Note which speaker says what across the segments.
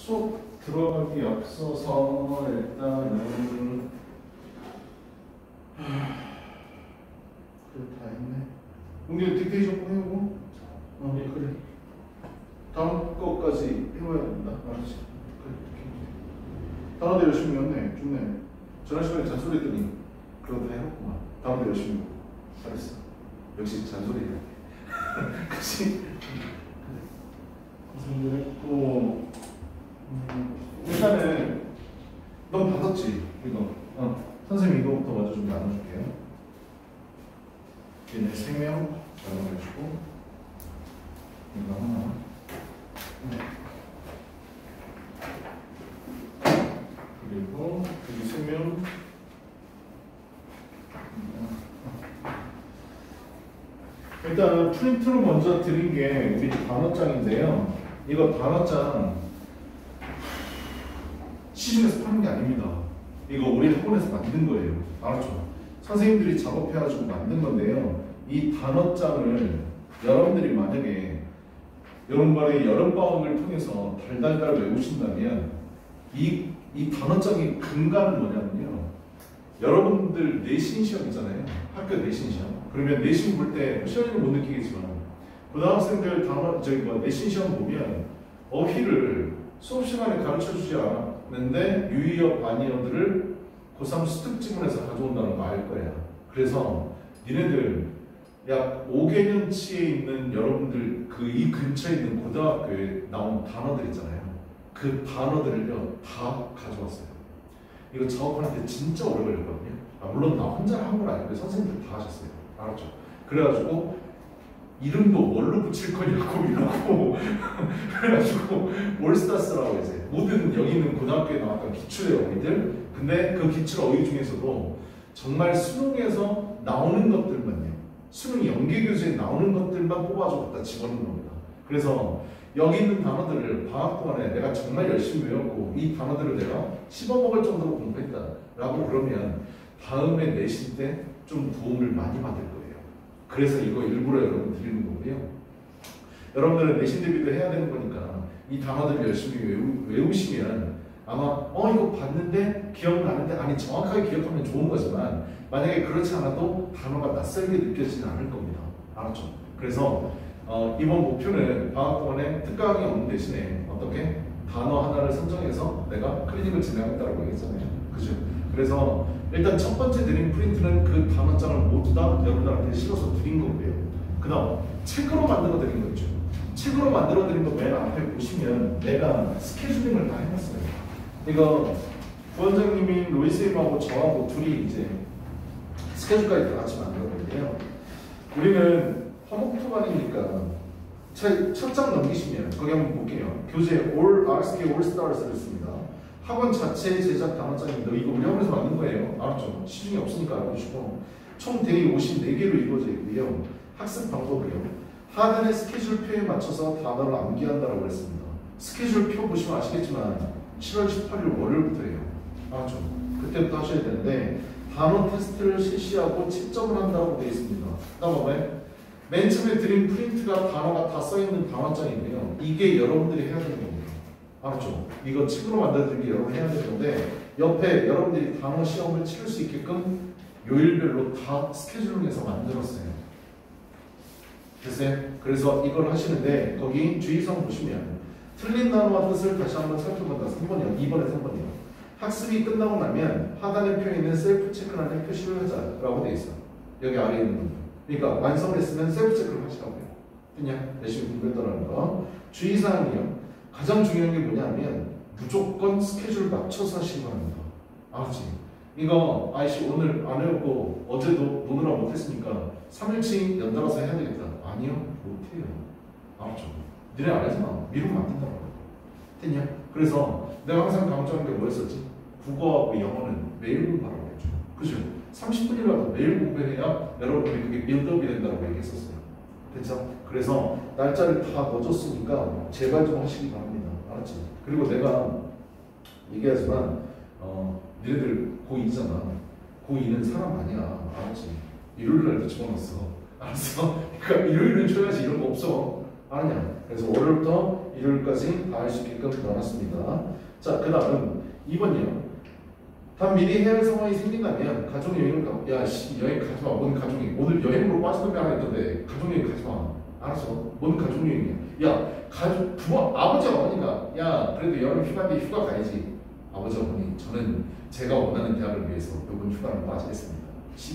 Speaker 1: 수업 들어가기 앞서서 일단은 그래 다 했네. 근데 딕테이션 꼭 해오고 네 그래 다음 거까지 해와야 된다. 알았지? 그래 단어도 열심히 했네. 좋네. 지난 시간에 잔소리 했더니 그러다 해봤구만. 다음도 열심히 하고 잘했어. 역시 잔소리야. 그치? 고생들 했고 일단은 넌 받았지? 이거 선생님 이거부터 먼저 좀 나눠줄게요. 얘네 3명 나눠가지고 이거 하나 그리고 여기 3명 일단 프린트로 먼저 드린 게 우리 단어장인데요. 이거 단어장 시중에서 파는 게 아닙니다. 이거 우리 학원에서 만든 거예요. 알았죠? 선생님들이 작업해가지고 만든 건데요. 이 단어장을 여러분들이 만약에 여러분들의 여름방학을 통해서 달달달 외우신다면 이 단어장의 근간은 뭐냐면요. 여러분들 내신 시험이잖아요. 학교 내신 시험. 그러면 내신 볼 때 시험은 못 느끼겠지만 고등학생들 내신 시험 보면 어휘를 수업 시간에 가르쳐주지 않았는데 유의어, 반의어들을 고3 수특지문에서 가져온다는 거 알 거야. 그래서 니네들 약 5개년치에 있는 여러분들 이 근처에 있는 고등학교에 나온 단어들 있잖아요. 그 단어들을요 다 가져왔어요. 이거 작업하는데 진짜 오래 걸렸거든요. 물론 나 혼자 한 건 아니고 선생님들 다 하셨어요. 알았죠? 그래가지고 이름도 뭘로 붙일 거냐고 이러고 그래가지고 올스타스라고 이제 모든 여기 있는 고등학교에 나왔던 기출의 어휘들 근데 그 기출 어휘 중에서도 정말 수능에서 나오는 것들만요. 수능 연계교재에 나오는 것들만 뽑아서 갖다 집어넣는 겁니다. 그래서 여기 있는 단어들을 방학 동안에 내가 정말 열심히 외웠고 이 단어들을 내가 씹어먹을 정도로 공부했다 라고 그러면 다음에 내신 때 좀 도움을 많이 받을 거예요. 그래서 이거 일부러 여러분 드리는 거고요. 여러분들은 내신 대비도 해야 되는 거니까 이 단어들을 열심히 외우시면 아마 이거 봤는데 기억나는데 아니 정확하게 기억하면 좋은 거지만 만약에 그렇지 않아도 단어가 낯설게 느껴지진 않을 겁니다. 알았죠? 그래서 이번 목표는 방학 동안에 특강이 없는 대신에 어떻게 단어 하나를 선정해서 내가 클리닉을 진행하겠다고 얘기했잖아요. 그죠? 그래서 일단 첫 번째 드린 프린트는 그 단어장을 모두 다 여러분들한테 실어서 드린 거고요. 그 다음 책으로 만들어 드린 거 있죠. 책으로 만들어 드린 거 맨 앞에 보시면 내가 스케줄링을 다 해놨어요. 이거 부원장님이 로이쌤하고 저하고 둘이 이제 스케줄까지 다 같이 만들어 드는데요. 우리는 화목토반이니까 첫 장 넘기시면 거기 한번 볼게요. 교재 RSK 올스타즈를 씁니다. 학원 자체 제작 단어장입니다. 이거 우리 학원에서 만든 거예요. 알았죠? 시중에 없으니까 알아주시고 총 대입 54개로 이루어져 있고요. 학습 방법이요. 하단의 스케줄표에 맞춰서 단어를 암기한다고 했습니다. 스케줄표 보시면 아시겠지만 7월 18일 월요일부터예요. 알았죠? 그때부터 하셔야 되는데 단어 테스트를 실시하고 채점을 한다고 되어 있습니다. 그다음에 맨 처음에 드린 프린트가 단어가 다 써있는 단어장인데요. 이게 여러분들이 해야 되는 겁니다. 알았죠? 이거 책으로 만들어드린 게 여러분 해야 되는 건데 옆에 여러분들이 단어 시험을 치를 수 있게끔 요일별로 다 스케줄링해서 만들었어요. 됐어요? 그래서 이걸 하시는데 거기 주의사항 보시면 틀린 단어와 뜻을 다시 한번 살펴본다. 3번이요. 2번에 3번이요. 학습이 끝나고 나면 하단에 표있는 셀프 체크란에 표시를 하자라고 되어 있어. 여기 아래에 있는 부분. 그러니까 완성을 했으면 셀프 체크를 하시라고요. 됐냐? 열심히 공부했다는 거. 주의사항이요. 가장 중요한 게 뭐냐면 무조건 스케줄 맞춰서 하시기 바랍니다. 알았지? 이거 아이씨 오늘 안 해오고 어제도 노느라 못했으니까 3일치 연달아서 해야 되겠다. 아니요. 못해요. 알았죠? 니네 안 하잖아. 미루면 안 된다고. 됐냐? 그래서 내가 항상 강조하는 게 뭐였었지? 국어하고 영어는 매일 공부하라고 했죠. 그죠? 30분이라도 매일 공부해야 여러분들이 그게 빌드업이 된다고 얘기했었어요. 됐죠? 그래서 날짜를 다 넣어줬으니까 제발 좀 하시기 바랍니다. 알았지? 그리고 내가 얘기하지만 니네들 고2잖아. 고2는 사람 아니야. 알았지? 일요일날도 집어넣었어. 알았어? 그러니까 일요일은 줘야지 이런 거 없어. 아느냐. 그래서 월요일부터 일요일까지 다 할 수 있게끔 넣어놨습니다. 자, 그 다음 2번이요. 단 미리 해야 할 상황이 생긴다면 가족여행을 가. 야, 씨, 여행 가지마. 뭔 가족여행. 오늘 여행으로 빠지는 게 하나 있던데 가족여행 가지마. 알았어. 뭔 가족여행이야. 야, 부모, 아버지 어머니가 야, 그래도 여름 휴가인데 휴가 가야지. 아버지 어머니, 저는 제가 원하는 대학을 위해서 이번 휴가를 빠지겠습니다.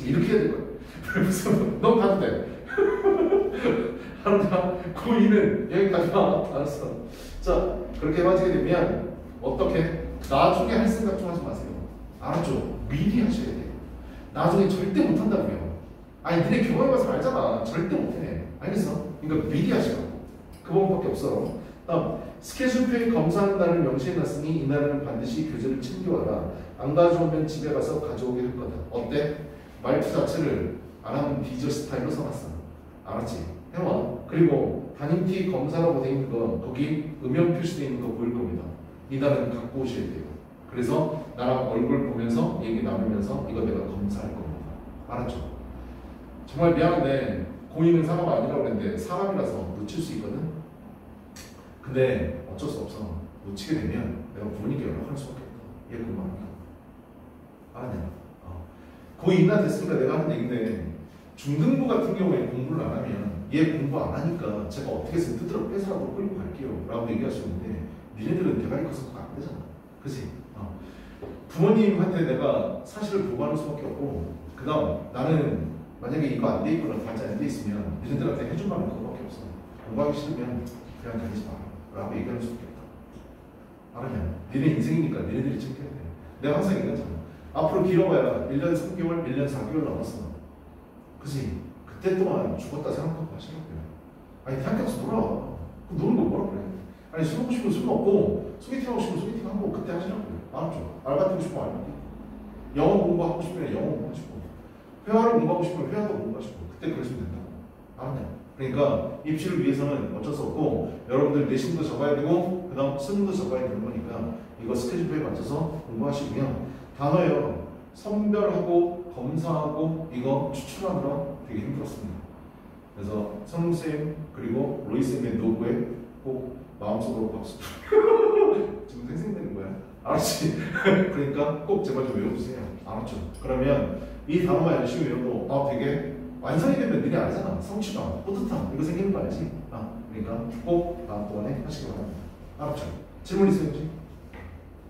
Speaker 1: 이렇게 해야 될 거야. 무슨 넌 가도 돼. 하루나 고2는 여행 가지마. 알았어. 자, 그렇게 빠지게 되면 어떻게? 나중에 할 생각 좀 하지 마세요. 알았죠? 미리 하셔야 돼요. 나중에 절대 못한다고요. 아니, 니네 경험해봐서 알잖아. 절대 못해. 알겠어? 그러니까 미리 하시라고. 그 방법밖에 없어. 다음, 스케줄표에 검사하는 날을 명시해놨으니 이날은 반드시 교재를 챙겨와라. 안 가져오면 집에 가서 가져오게 할 거다. 어때? 말투 자체를 안 하면 디저 스타일로 써놨어. 알았지? 해와. 그리고 담임티 검사라고 돼 있는 거, 거기 음영 표시되어 있는 거 보일 겁니다. 이날은 갖고 오셔야 돼요. 그래서 나랑 얼굴 보면서 얘기 나누면서 이거 내가 검사할 겁니다. 알았죠? 정말 미안한데 고2는 사과가 아니라고 그랬는데 사람이라서 놓칠 수 있거든? 근데 어쩔 수 없어. 놓치게 되면 내가 부모님께 연락할 수밖에 없다. 얘 공부하니까. 알았냐? 고2나 됐으니까 내가 하는 얘기인데 중등부 같은 경우에 공부를 안 하면 얘 공부 안 하니까 제가 어떻게 해서 뜯으러 뺏으라고 끌고 갈게요 라고 얘기하시는데 니네들은 대가리 커서 그거 안 되잖아. 그치? 부모님한테 내가 사실을 보고하는 수밖에 없고 그 다음 나는 만약에 이거 안 돼 있거나 발전 안 돼 있으면 니네들한테 해줄 말은 그거밖에 없어. 공부하기 싫으면 그냥 다니지 마라 라고 얘기할 수밖에 없다. 알았냐? 니네 인생이니까 니네들이 챙겨야 돼. 내가 항상 얘기하잖아. 앞으로 길어봐야 1년 3개월, 1년 4개월 남았어. 그치? 그때 동안 죽었다 생각하고 하시라고요. 아니 대학 가서 놀아. 노는 거 뭐라 그래? 아니 술 먹고 싶으면 술 먹고 소개팅 하고 싶으면 소개팅 하고 그때 하시라고요. 알았죠? 알바 뛰고 싶으면 알바 뛰고 영어 공부하고 싶으면 영어 공부하시고 회화를 공부하고 싶으면 회화도 공부하시고 그때 그러시면 된다고. 알았냐? 그러니까 입시를 위해서는 어쩔 수 없고 여러분들 내신도 적어야 되고 그 다음 수능도 적어야 되는 거니까 이거 스케줄표에 맞춰서 공부하시고요. 단어요. 선별하고 검사하고 이거 추출하느라 되게 힘들었습니다. 그래서 성쌤 그리고 로이쌤의 노고에 꼭 마음속으로 박수. 지금 생생되는 거야. 알았지? 그러니까 꼭 제발 좀 외워주세요. 알았죠? 그러면 이 단어만 열심히 외워도 되게 완성이 되면 니네 알잖아. 성취감, 뿌듯함 이거 생기는 거 알지? 그러니까 꼭 다음번에 하시기 바랍니다. 알았죠? 질문 있어요 혹시?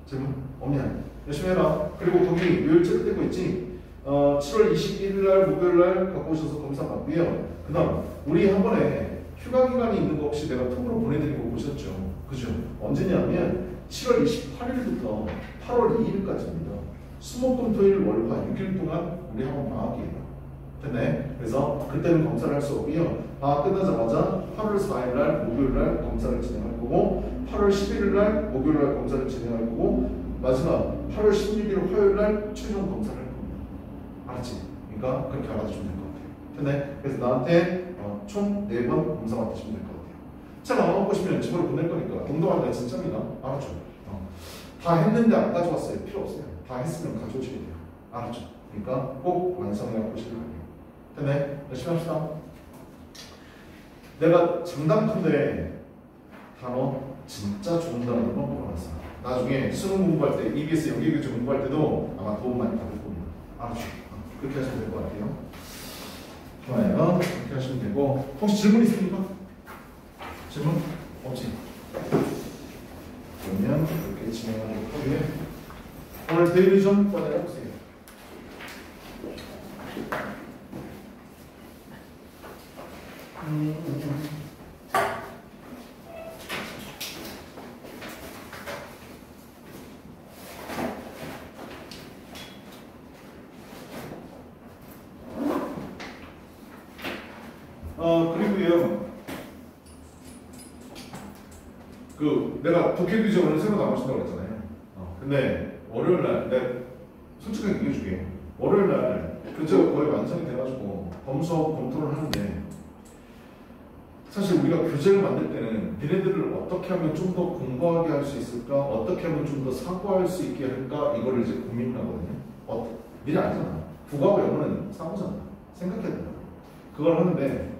Speaker 1: 질문? 없냐? 열심히 해라. 그리고 거기 요일제로 떼고 있지? 7월 21일 날 목요일 날 갖고 오셔서 검사 받고요. 그 다음 우리 한 번에 휴가 기간이 있는 거 혹시 내가 톡으로 보내드린 거 보셨죠? 그죠? 언제냐면 7월 28일부터 8월 2일까지입니다. 수목금토일 월화 6일 동안 우리 학원 방학이에요. 됐네? 그래서 그때는 검사를 할 수 없고요. 방학 끝나자마자 8월 4일 날 목요일 날 검사를 진행할 거고 8월 11일 날 목요일 날 검사를 진행할 거고 마지막 8월 16일 화요일 날 최종 검사를 할 겁니다. 알았지? 그러니까 그렇게 알아주시면 될 것 같아요. 됐네? 그래서 나한테 총 4번 검사 맡으시면 될 것 같아요. 책 안 먹고 싶으면 집으로 보낼 거니까 동동한다 진짜입니다. 알았죠? 다 했는데 안 가져왔어요. 필요 없어요. 다 했으면 가져오셔야 돼요. 알았죠? 그러니까 꼭 완성해 보시길 바래요. 됐네? 열심히 합시다. 내가 장담컨대 단어 진짜 좋은 단어를 뽑아놨어. 나중에 수능 공부할 때 EBS 연계교재 공부할 때도 아마 도움 많이 받을 겁니다. 알았죠? 그렇게 하시면 될 것 같아요. 좋아요. 그렇게 하시면 되고 혹시 질문 있습니까? 질문? 없지? 그러면 이렇게 진행하도록 하고요. 오늘 데일리전 꺼내 해보세요. 그리고요. 내가 독해 규제 오늘 새로 나오신다고 그랬잖아요. 근데 월요일날 내가 솔직하게 얘기해줄게요. 월요일날 교재가 거의 완성이 돼가지고 검수하고 검토를 하는데 사실 우리가 교재를 만들 때는 니네들을 어떻게 하면 좀 더 공부하게 할 수 있을까? 어떻게 하면 좀 더 사고할 수 있게 할까? 이거를 이제 고민을 하거든요. 니네 알잖아. 국어하고 영어는 사고잖아. 생각해야 된다. 그걸 하는데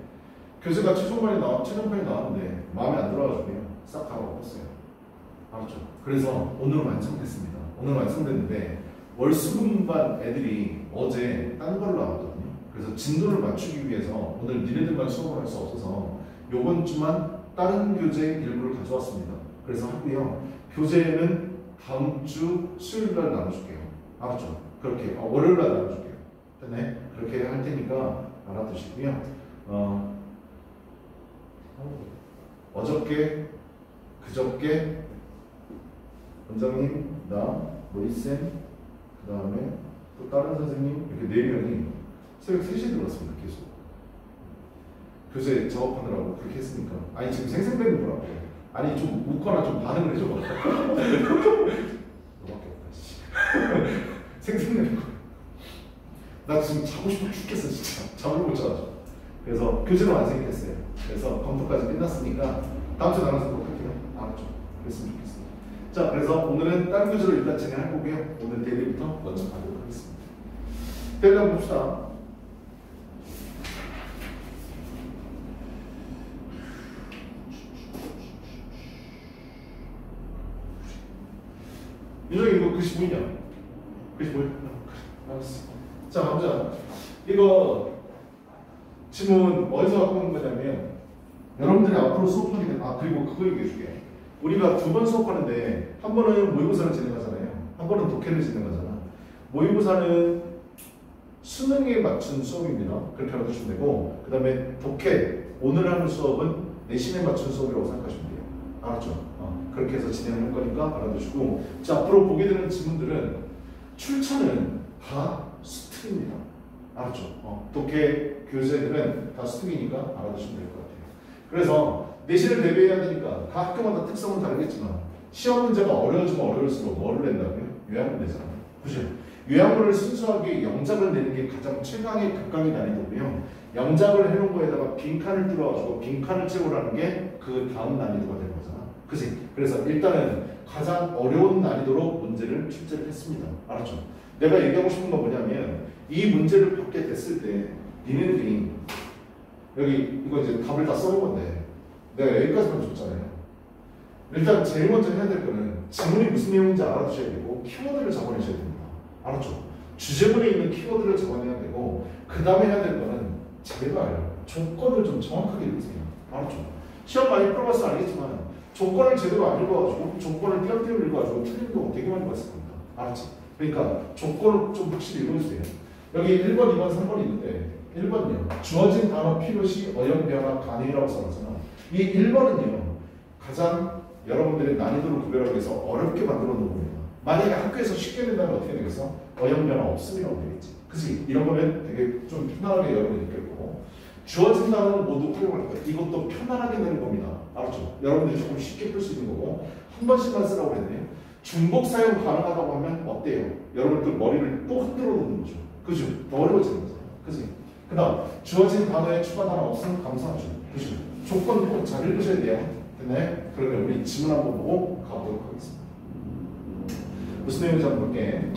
Speaker 1: 교재가 최종판이 나왔는데 마음에 안 들어가지고 그냥 싹 하고 었어요. 알았죠? 그래서 오늘 완성됐습니다. 오늘 완성됐는데 월수금반 애들이 어제 딴 걸로 나왔거든요. 그래서 진도를 맞추기 위해서 오늘 니네들만 수업을 할 수 없어서 요번 주만 다른 교재 일부를 가져왔습니다. 그래서 하고요. 교재는 다음 주 수요일 날 나눠줄게요. 알았죠? 그렇게 월요일 날 나눠줄게요. 됐네? 그렇게 할 테니까 알아두시고요. 어저께 그저께 원장님, 나, 모이쌤, 그 다음에 또 다른 선생님 이렇게 4명이 새벽 3시에 들어왔습니다. 계속 교재 작업하느라고 그렇게 했으니까 아니 지금 생생되는 거라고. 아니 좀 웃거나 좀 반응을 해줘봐. 너밖에 없다 씨. 생생되는 거. 나 지금 자고 싶어 죽겠어 진짜. 잠을 못 자가지고. 그래서 교재는 완성이 됐어요. 그래서 검토까지 끝났으니까 다음 주에 나눠서 꼭 할게요. 알았죠? 그랬으면 좋겠어요. 자, 그래서 오늘은 다른 교재로 일단 진행할 거고요. 오늘 데일리부터 먼저 가도록 하겠습니다. 데일리 한번 봅시다. 윤정이 이거 글씨 보이냐? 글씨 보여? 알았어. 자, 가보자. 이거 지문 어디서 갖고 온 거냐면 여러분들이 앞으로 수업하게 되면 그리고 그거 얘기해줄게. 우리가 2번 수업하는데 한 번은 모의고사를 진행하잖아요. 한 번은 독해를 진행하잖아. 모의고사는 수능에 맞춘 수업입니다. 그렇게 알아두시면 되고 그 다음에 독해 오늘 하는 수업은 내신에 맞춘 수업이라고 생각하시면 돼요. 알았죠? 그렇게 해서 진행할 거니까 알아두시고 자, 앞으로 보게 되는 지문들은 출처는 다 수특입니다. 알았죠? 독해 교재들은 다 수특이니까 알아두시면 될 것 같아요. 그래서 내신을 대비해야 되니까 각 학교마다 특성은 다르겠지만 시험 문제가 어려워지면 어려울수록 뭐를 낸다고요? 요약을 내잖아요. 그죠? 요약문을 순수하게 영작을 내는 게 가장 최강의 극강의 난이도고요. 영작을 해놓은 거에다가 빈칸을 뚫어가지고 빈칸을 채우라는 게 그 다음 난이도가 되는 거잖아. 그치? 그래서 일단은 가장 어려운 난이도로 문제를 출제를 했습니다. 알았죠? 내가 얘기하고 싶은 건 뭐냐면 이 문제를 받게 됐을 때 니네들이 여기 이거 이제 답을 다 써놓은 건데 내가 여기까지만 줬잖아요. 일단 제일 먼저 해야 될 거는 지문이 무슨 내용인지 알아두셔야 되고 키워드를 적어내셔야 됩니다. 알았죠? 주제문에 있는 키워드를 적어내야 되고 그 다음에 해야 될 거는 제발 조건을 좀 정확하게 읽으세요. 알았죠? 시험 많이 풀어봐서 알겠지만 조건을 제대로 안 읽어가지고 조건을 띄엄띄엄 읽어가지고 틀린 경우 되게 많이 봤을 겁니다. 알았지? 그러니까 조건을 좀 확실히 읽어주세요. 여기 1번, 2번, 3번이 있는데 1번요. 주어진 단어 필요시 어용 변화 가능이라고 써놨잖아. 이 1번은요. 가장 여러분들의 난이도를 구별하기 위해서 어렵게 만들어 놓은 겁니다. 만약에 학교에서 쉽게 낸다면 어떻게 되겠어? 어용 변화 없음이라고 되겠지. 그치? 이런 거면 되게 좀 편안하게 여러분이 느낄 거고 주어진 단어는 모두 활용할 거예요. 이것도 편안하게 내는 겁니다. 알았죠? 여러분들이 조금 쉽게 풀 수 있는 거고 한 번씩만 쓰라고 했네요. 중복 사용 가능하다고 하면 어때요? 여러분들 머리를 또 흔들어 놓는 거죠. 그죠? 더 어려워지는 거죠. 그치? 그 다음 주어진 단어에 추가 단어 없으면 감사하죠. 그죠? 조건 꼭 잘 읽으셔야 돼요. 됐네? 그러면 우리 지문 한번 보고 가보도록 하겠습니다. 무슨 내용인지 한번 볼게.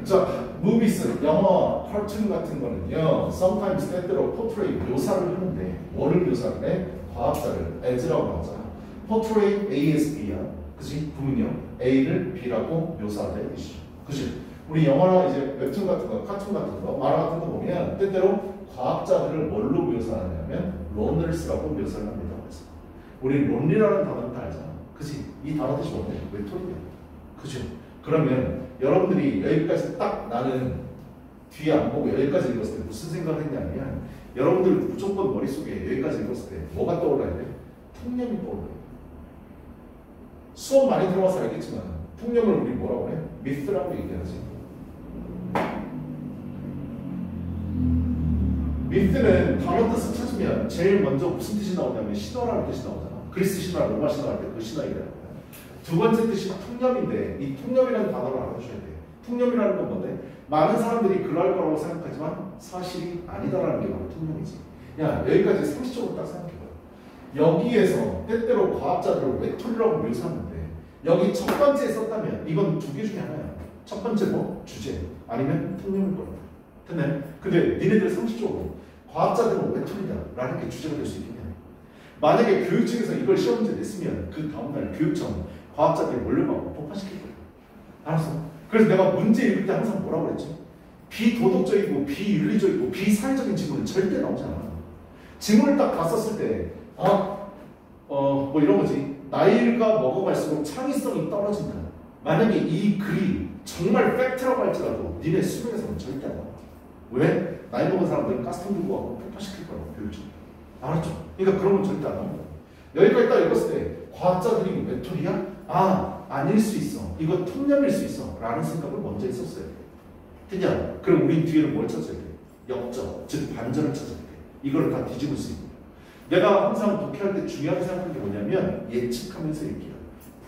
Speaker 1: 자, movies, 영화, cartoon 같은 거는요, sometimes 때때로 portray, 묘사를 하는데, 뭐를 묘사를 해? 과학자를, as라고 하잖아. portray, ASB야. 그치? 부문요. A를 B라고 묘사를 해. 그치? 우리 영화나 이제 웹툰 같은 거, 카툰 같은 거, 만화 같은 거 보면, 때때로 과학자들을 뭘로 묘사하냐면, loners라고 묘사를 합니다. 그래서 우리 론리라는 단어는 다 알잖아. 그치? 이 단어 뜻이 뭔데? 외톨이야. 그죠? 그러면 여러분들이 여기까지 딱 나는 뒤에 안 보고 여기까지 읽었을 때 무슨 생각을 했냐면 여러분들 무조건 머릿속에 여기까지 읽었을 때 뭐가 떠올라야 돼? 통념이 떠올라야 돼. 수업 많이 들어봐서 알겠지만 통념을 우리 뭐라고 해? 미스라고 얘기하지. 미스는 단어 뜻을 찾으면 제일 먼저 무슨 뜻이 나오냐면 신화라는 뜻이 나오잖아. 그리스 신화, 로마 신화 할 때 그 신화 얘기하는 거야. 두 번째 뜻이 통념인데 이 통념이라는 단어를 알아두셔야 돼요. 통념이라는 건 뭔데? 많은 사람들이 그럴 거라고 생각하지만 사실이 아니다라는 게 바로 통념이지. 야, 여기까지 상식적으로 딱 생각해봐요. 여기에서 때때로 과학자들을 외톨이라고 묘사하는데 여기 첫 번째에 썼다면 이건 두 개 중에 하나야. 첫 번째 뭐? 주제 아니면 통념일 겁니다. 근데 니네들 상식적으로 과학자들은 외톨이다 라는 게 주제가 될 수 있겠냐. 만약에 교육청에서 이걸 시험 문제 냈으면 그 다음날 교육청 과학자들이 몰려가고 폭파시킬 거예요. 알았어? 그래서 내가 문제 읽을 때 항상 뭐라고 그랬지? 비도덕적이고 비윤리적이고 비사회적인 질문은 절대 나오지 않아. 질문을 딱 갔었을 때 뭐 이런 거지. 나이가 먹어갈수록 창의성이 떨어진다. 만약에 이 글이 정말 팩트라고 할지라도 니네 수능에서는 절대 안 나와. 왜? 나이 먹은 사람들은 가스통 들고 와서 폭파시킬 거라고 교육청. 알았죠? 그러니까 그런 건 절대 안 나온다. 여기까지 딱 읽었을 때 과학자들이 외톨이야? 아닐 수 있어. 이거 통념일 수 있어. 라는 생각을 먼저 했었어요. 됐냐? 그럼 우린 뒤에는 뭘 찾아야 돼? 역적, 즉 반전을 찾아야 돼. 이거를 다 뒤집을 수 있는 거야. 내가 항상 독해할 때 중요하게 생각하는 게 뭐냐면 예측하면서 읽기야.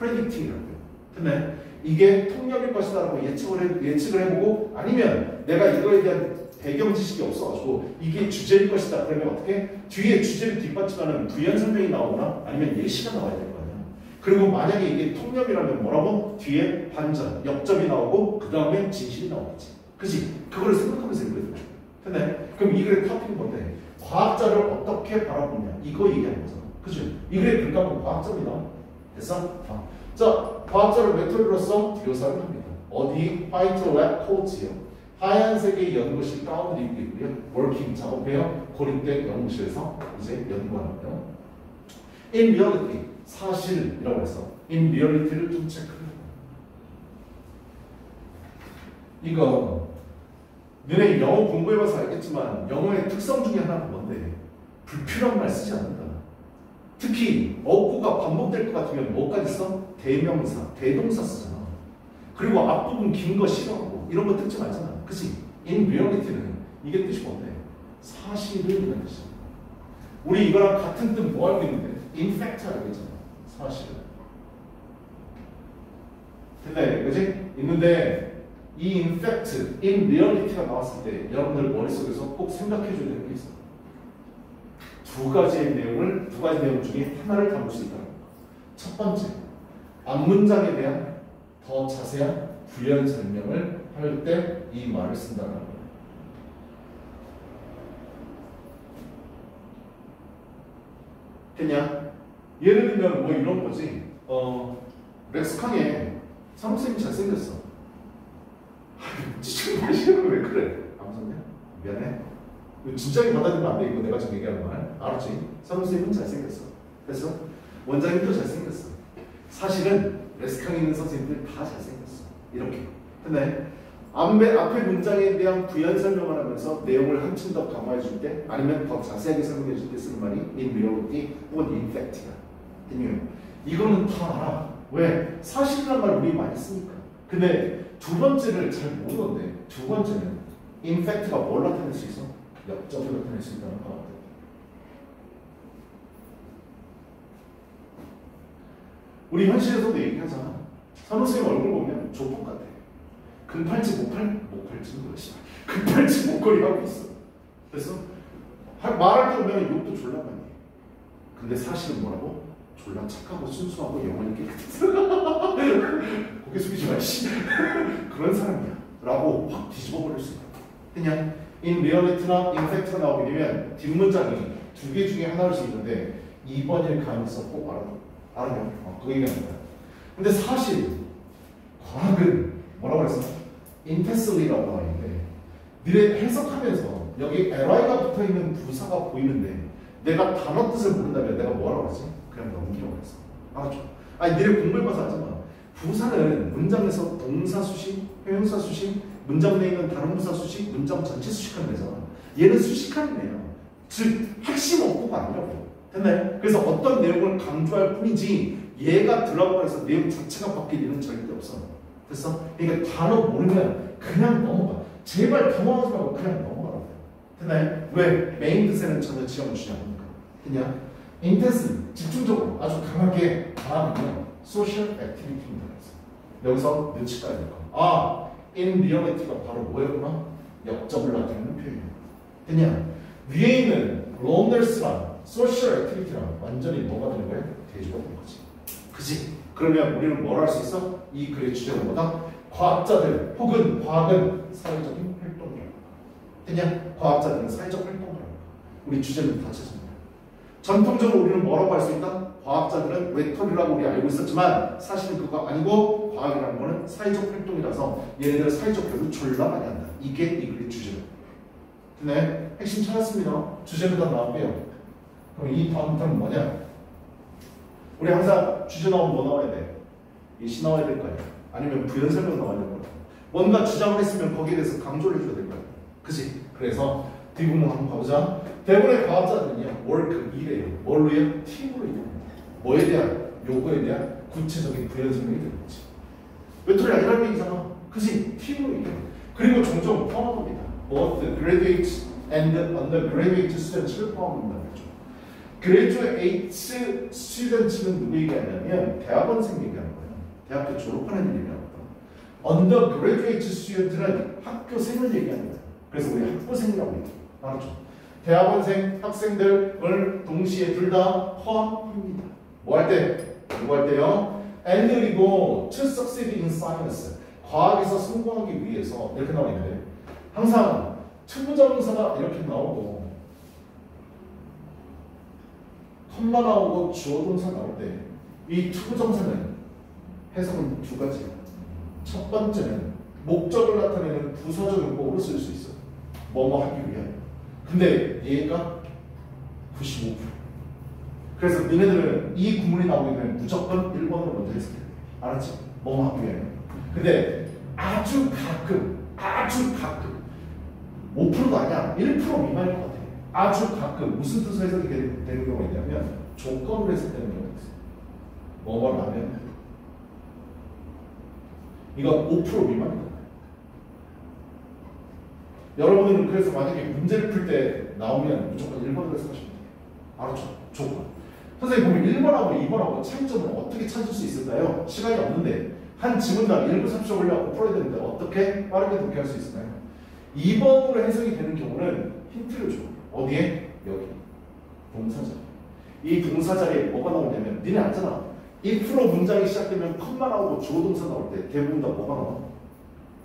Speaker 1: 프레딕팅이라고요. 근데 이게 통념일 것이다 라고 예측을 해보고 아니면 내가 이거에 대한 배경 지식이 없어가지고 이게 주제일 것이다. 그러면 어떻게? 뒤에 주제를 뒷받침하는 부연 설명이 나오거나 아니면 예시가 나와야 될 거 아니야. 그리고 만약에 이게 통념이라면 뭐라고? 뒤에 반전, 역점이 나오고 그 다음에 진실이 나오겠지. 그치? 그거를 생각하면서 읽어야 돼. 근데 그럼 이 글의 토픽은 뭔데? 과학자를 어떻게 바라보냐. 이거 얘기하는 거잖아. 그죠? 이 글의 글감은 과학자입니다. 됐어? 자, 과학자를 외톨이로서 묘사를 합니다. 어디? 화이트 랩 코트요. 하얀색의 연구실 가운을 입고 있고요. 워킹 작업해요. 고립된 연구실에서 이제 연구하는 거예요. In reality, 사실이라고 해서 in reality를 좀 체크해요. 이거 너네 영어 공부해봐서 알겠지만 영어의 특성 중에 하나는 뭔데? 불필요한 말 쓰지 않는다. 특히 어구가 반복될 것 같으면 뭐까지 써? 대명사, 대동사 쓰잖아. 그리고 앞부분 긴 거 싫어하고 이런 거 듣지 말잖아. 그치? In reality는 이게 뜻이 뭔데? 사실을 이런 뜻이야. 우리 이거랑 같은 뜻 뭐 알고 있는데? In fact 알고 있잖아. 사실은. 근데 그치? 있는데 이 in fact, in reality가 나왔을 때 여러분들 머릿속에서 꼭 생각해 줘야 되는 게 있어. 두 가지 내용 중에 하나를 담을 수 있다는 거. 첫 번째, 앞문장에 대한 더 자세한 부연 설명을 할 때 이 말을 쓴다는 거예요. 됐냐? 예를 들면 뭐 이런 거지. 렉스캉에 사무쌤이 잘생겼어. 지금 마시는 왜 그래? 감사합니다. 미안해. 진작에 받아들이면 안 돼. 이거 내가 지금 얘기하는 말. 알았지? 사무쌤은 잘생겼어. 됐어? 원장님도 잘생겼어. 사실은 렉스캉에 있는 선생님들 다 잘생겼어. 이렇게. 근데 앞에 문장에 대한 부연 설명을 하면서 내용을 한층 더 강화해 줄 때 아니면 더 자세하게 설명해 줄 때 쓰는 말이 in reality 혹은 in fact야. 이거는 다 알아. 왜? 사실이란 말 우리 많이 쓰니까. 근데 두 번째를 잘 모르는데 두 번째는 in fact가 뭘 나타낼 수 있어? 역점을 나타낼 수 있다는 거. 우리 현실에서도 얘기하잖아. 산호쌤 얼굴 보면 조폭 같아. 금팔찌 목팔찌는 뭐지? 금팔찌 목걸이 하고 있어. 그래서 말할 때 보면 욕도 졸라 많이 해. 근데 사실은 뭐라고? 졸라 착하고 순수하고 영혼이 깨끗해서 고개 숙이지 마 씨. 그런 사람이야 라고 확 뒤집어 버릴 수 있다. 그냥 in reality나 in fact가 나오게 되면 뒷문장이 두 개 중에 하나일 수 있는데 2번일 가능성 꼭 알아요. 그 얘기하는 거야. 근데 사실 과학은 뭐라고 그랬어? intensely라고 나와 있는데 니네 해석하면서 여기 li가 붙어있는 부사가 보이는데 내가 단어 뜻을 모른다면 내가 뭐라고 하지? 그냥 넘기라고 했어. 알았죠? 아니 니네 공부해봐서 알잖아. 부사는 문장에서 동사 수식, 형용사 수식, 문장 내에 있는 다른 부사 수식, 문장 전체 수식하는 데잖아. 얘는 수식하는 애야. 즉 핵심 어구가 아니라고. 됐나요? 그래서 어떤 내용을 강조할 뿐이지 얘가 들어가고 해서 내용 자체가 바뀔 일은 절대 없어. 됐어? 그러니까 단어 모르면 그냥 넘어가. 제발 당황하지 말고 그냥 넘어가라고. 됐나요? 왜? 메인 뜻에는 전혀 지장을 주지 않으니까. 그냥 intense, 집중적으로 아주 강하게 말하면 social activity입니다. 여기서 눈치가 될 거. in reality가 바로 뭐였구나? 역점을 나타내는 표현이야. 됐냐? 위에 있는 loneliness랑 social activity랑 완전히 뭐가 되는 거야? 대조가 되는 거지. 그지? 그러면 우리는 뭘 할 수 있어? 이 글의 주제는 뭐다? 과학자들 혹은 과학은 사회적인 활동이야. 그냥 과학자들은 사회적 활동을 하는 거야. 우리 주제는 다 찾습니다. 전통적으로 우리는 뭐라고 할 수 있다? 과학자들은 외톨이라고 우리 알고 있었지만 사실은 그거 아니고 과학이라는 거는 사회적 활동이라서 얘네들 사회적 교류 졸라 많이 한다. 이게 이 글의 주제다. 네, 핵심 찾았습니다. 주제는 다 나올게요. 그럼 이 다음 턴은 뭐냐? 우리 항상 주제 나오면 뭐 나와야 돼? 이 시 나와야 될 거 아니야? 아니면 부연 설명 나와야 될 거야. 뭔가 주장을 했으면 거기에 대해서 강조를 해줘야 될 거야. 그치? 그래서 뒷부분 한번 가보자. 대부분의 과학자들은요, work, 일해요. 뭘로 해요? 팀으로 일해요. 뭐에 대한? 요거에 대한 구체적인 부연 설명이 되는 거지. 외톨이 아니라는 얘기잖아. 그치? 팀으로 일해요. 그리고 종종 포함합니다. both graduate and undergraduate students를 포함한다는 거죠. graduate student는 누구 얘기하냐면 대학원생 얘기하는 거예요. 대학교 졸업하는 일 얘기하는 거예요. undergraduate student는 학교생을 얘기하는 거예요. 그래서 우리 학부생이라고 얘기해요. 알았죠? 대학원생, 학생들을 동시에 둘 다 포함합니다. 뭐 할 때? 누구 할 때요? and 그리고 to succeed in science. 과학에서 성공하기 위해서 이렇게 나와 있는데 항상 투부정사가 이렇게 나오고 컴마 나오고 주어 동사 나올 때 이 투부정사는 해석은 두 가지예요. 첫 번째는 목적을 나타내는 부사적 용법으로 쓸 수 있어요. 뭐뭐 하기 위하여. 근데 얘가 95%. 그래서 너네들은 이 구문이 나오게 되면 무조건 1번으로 먼저 해석해야 돼. 알았지? 뭐뭐 하기 위하여. 근데 아주 가끔 5%도 아니야. 1% 미만일 것 같아. 아주 가끔 무슨 뜻으로 해석이 되는 경우가 있냐면 조건으로 해석되는 경우가 있어요. 뭐뭐 하면 이건 5% 미만이다. 여러분들은 그래서 만약에 문제를 풀 때 나오면 무조건 1번으로 해석하시면 돼요. 알았죠? 조건. 선생님 보면 1번하고 2번하고 차이점을 어떻게 찾을 수 있을까요? 시간이 없는데 한 지문당 1분 30초 걸려서 풀어야 되는데 어떻게 빠르게 독해할 수 있을까요? 2번으로 해석이 되는 경우는 힌트를 줘. 어디에? 여기. 동사자리. 이 동사자리에 뭐가 나오냐면 니네 알잖아. 1% 문장이 시작되면 컴마 나오고 주어 동사 나올 때 대부분 다 뭐가 나와?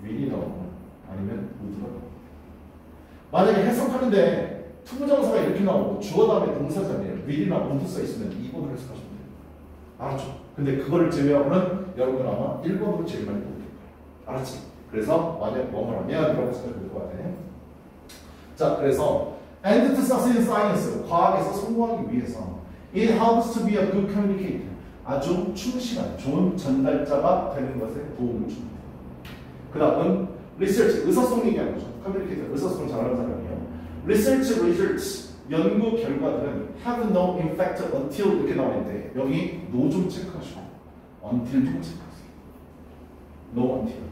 Speaker 1: will이 나오고 아니면 would가 나와. 만약에 해석하는데 투부정사가 이렇게 나오고 주어 다음에 동사자리에 will이나 would 써 있으면 2번으로 해석하시면 돼요. 알았죠? 근데 그거를 제외하고는 여러분 아마 1번으로 제일 많이 보게 될 거예요. 알았지? 그래서 만약 뭐뭐 하면 이런 해석을 볼 것 같아. 자, 그래서 and to succeed in science, 과학에서 성공하기 위해서 it helps to be a good communicator. 아주 충실한 좋은 전달자가 되는 것에 도움을 줍니다. 그 다음은 research, 의사소통 얘기하는 거죠. 커뮤니케이터, 의사소통 잘하는 사람이에요. research results, 연구 결과들은 have no effect until 이렇게 나와 있는데 여기 no 좀 체크하시고 until 좀 체크하세요. no until.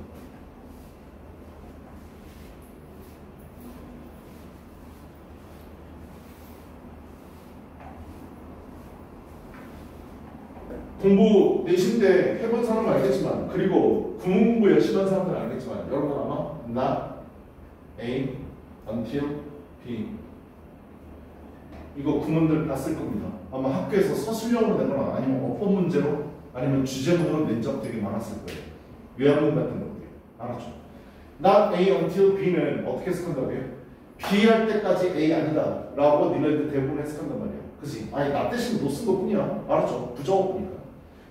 Speaker 1: 공부 내신 때 해본 사람은 알겠지만 그리고 구문 공부 열심히 한 사람들은 알겠지만 여러분 아마 not A until B 이거 구문들 봤을 겁니다. 아마 학교에서 서술형으로 내거나 아니면 어법 문제로 아니면 주제문으로 낸 적 되게 많았을 거예요. 요약문 같은 것들. 알았죠? not A until B는 어떻게 해석한다고요? B 할 때까지 A 아니다 라고 니네들 대부분 해석한단 말이에요. 그치? 아니 나 대신 너 쓴 것뿐이야. 알았죠? 부정어뿐이니까.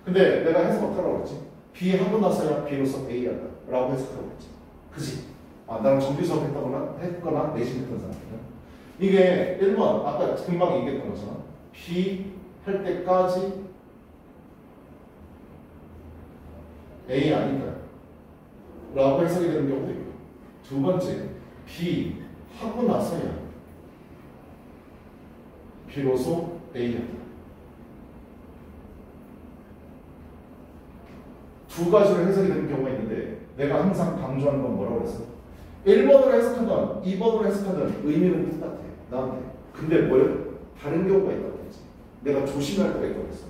Speaker 1: 근데 내가 해석 어떻게 하라고 했지? B 하고 나서야 B로서 A 한다 라고 해석하라고 했지. 그치? 아, 나는 정규 수업 했거나 내신 했던 사람이야. 이게 1번 아까 금방 얘기했던 것처럼 B 할 때까지 A 아니다 라고 해석이 되는 경우도 있고 두 번째 B 하고 나서야 비로소 A 한다. 두 가지로 해석이 되는 경우가 있는데 내가 항상 강조하는 건 뭐라고 그랬어? 1번으로 해석하든 2번으로 해석하든 의미는 똑같아 나한테. 근데 뭐예요? 다른 경우가 있다고 했지. 내가 조심해야 할 때가 있다고 했어.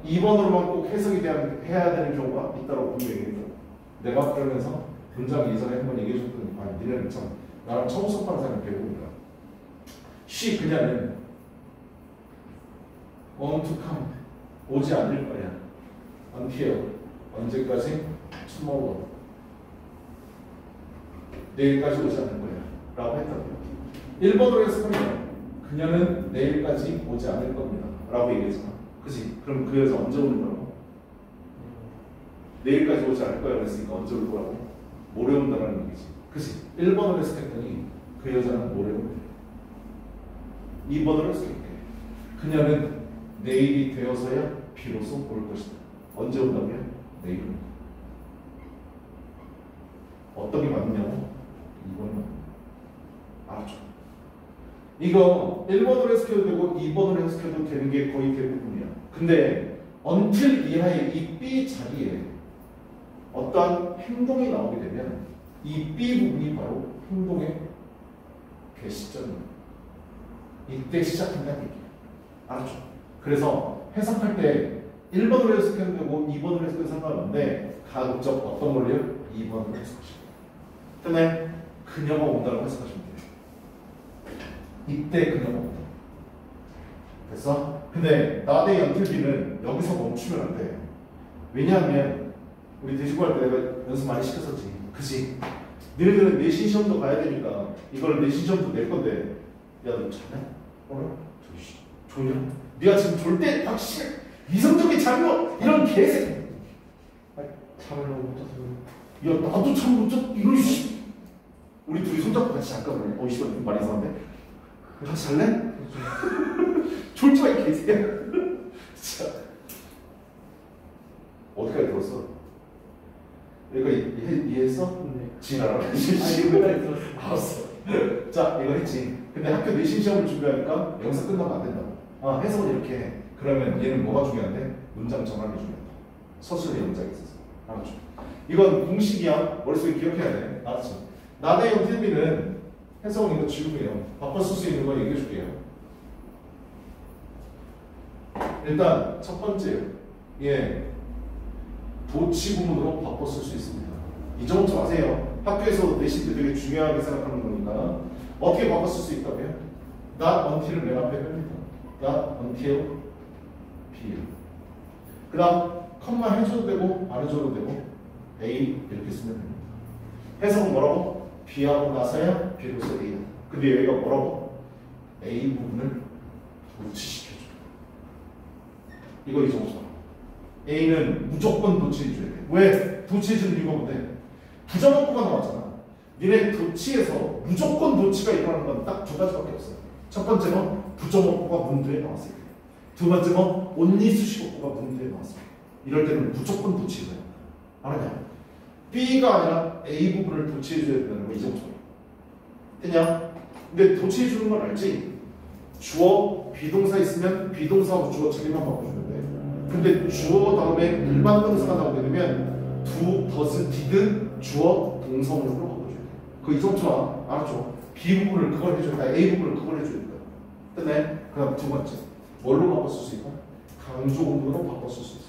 Speaker 1: 2번으로만 꼭 해석이 해야 되는 경우가 있다고 분명히 얘기했어. 내가 그러면서 문장 예전에 한번 얘기해줬더니 아 니네는 참 나랑 처음 수업하는 사람 배우니까 she 그녀는 want to come 오지 않을 거야 until 언제까지? tomorrow 내일까지 오지 않을 거야 라고 했다고요. 1번으로 해석하면 그녀는 내일까지 오지 않을 겁니다. 라고 얘기했잖아. 그치? 그럼 그 여자 언제 오는 거라고? 내일까지 오지 않을 거야 그랬으니까 언제 올 거라고? 모레 온다는 얘기지. 그치? 1번을 해석했더니 그 여자는 모레 온대. 2번을 해석했대. 그녀는 내일이 되어서야 비로소 올 것이다. 언제 온다고요? 내일 온다. 어떤 게 맞느냐고? 2번이 알았죠? 이거 1번으로 해석해도 되고 2번으로 해석해도 되는 게 거의 대부분이야. 근데 until 이하의 이 B 자리에 어떠한 행동이 나오게 되면 이 B 부분이 바로 행동의 개시점입니다. 이때 시작한다는 얘기야. 알았죠? 그래서 해석할 때 1번으로 해석해도 되고 2번으로 해석해도 상관없는데 가급적 어떤 걸로요? 2번으로 해석하시고 때문에 그녀가 온다고 해석하시면 돼요. 이때 그녀가 온다. 됐어? 근데 나대 연틀비는 여기서 멈추면 안 돼. 왜냐하면 우리 대시고 할 때 내가 연습 많이 시켰었지. 그치? 너희들은 내신 시험도 가야 되니까 이걸 내신 시험도 낼 건데 야 너 자네? 오늘? 졸려? 네가 지금 졸 때 확실히 이성적인 잘못 이런 개새끼
Speaker 2: 잠을 너무 못 자서.
Speaker 1: 야 나도 참 못 잤. 이런 씨 우리 둘이 손잡고 같이 잠깐 볼래? 어이 씨발 많이 이상한데? 같이 잘래? 졸지 마 이 개새끼야. 진짜 어디까지 들었어? 여기까지 이해했어?
Speaker 2: 네.
Speaker 1: 지나라.
Speaker 2: 아니 여기까지 들었어.
Speaker 1: 알았어. 자 이거 했지. 근데 학교 내신 시험을 준비하니까 여기서 끝나면 안 된다고. 아 해석은 이렇게 해. 그러면 얘는 뭐가 중요한데? 문장 전환이 중요하다. 서술의 문장이 있어서. 알았죠? 이건 공식이야. 머릿속에 기억해야 돼. 알았죠? 나대형 틀비는 해석은 이거 지우고요. 바꿔 쓸 수 있는 거 얘기해 줄게요. 일단 첫 번째요. 예, 도치 구문으로 바꿔 쓸 수 있습니다. 이 정도 아세요. 학교에서 내신 때 되게 중요하게 생각하는 거니까 어떻게 바꿔 쓸 수 있다고요? Not until을 맨 앞에 뺍니다. Not until B. 그 다음 컴마 해줘도 되고 안 해줘도 되고 A 이렇게 쓰면 됩니다. 해석은 뭐라고? B하고 나서야 B로서 A다. 근데 여기가 뭐라고? A 부분을 도치시켜줘. 이거 이 정도. A는 무조건 도치해줘야 돼. 왜? 도치해주는 이유가 뭔데? 부정어구가 나왔잖아. 니네 도치에서 무조건 도치가 일어나는 건 딱 두 가지밖에 없어요. 첫 번째는 부정어구가 문두에 나왔을 때. 두 번째는 온리수식어구가 문두에 나왔을 때. 이럴 때는 무조건 도치해줘야 된다. 알았냐? B가 아니라 A 부분을 도치해줘야 된다는 거 이 정도. 됐냐? 근데 도치해주는 건 알지? 주어, 비동사 있으면 비동사하고 주어 자리만 바꿔주면 돼. 근데 주어 다음에 일반 동사가 나오게 되면 do, does, did, 주어, 동사원으로 바꿔줘야 돼. 그 이 정도야. 알았죠? B 부분을 그걸 해줘야 돼. A 부분을 그걸 해줘야 돼. 됐네? 그 다음 두 번째. 뭘로 바꿔 쓸 수 있나? 강조문으로 바꿔 쓸 수 있어.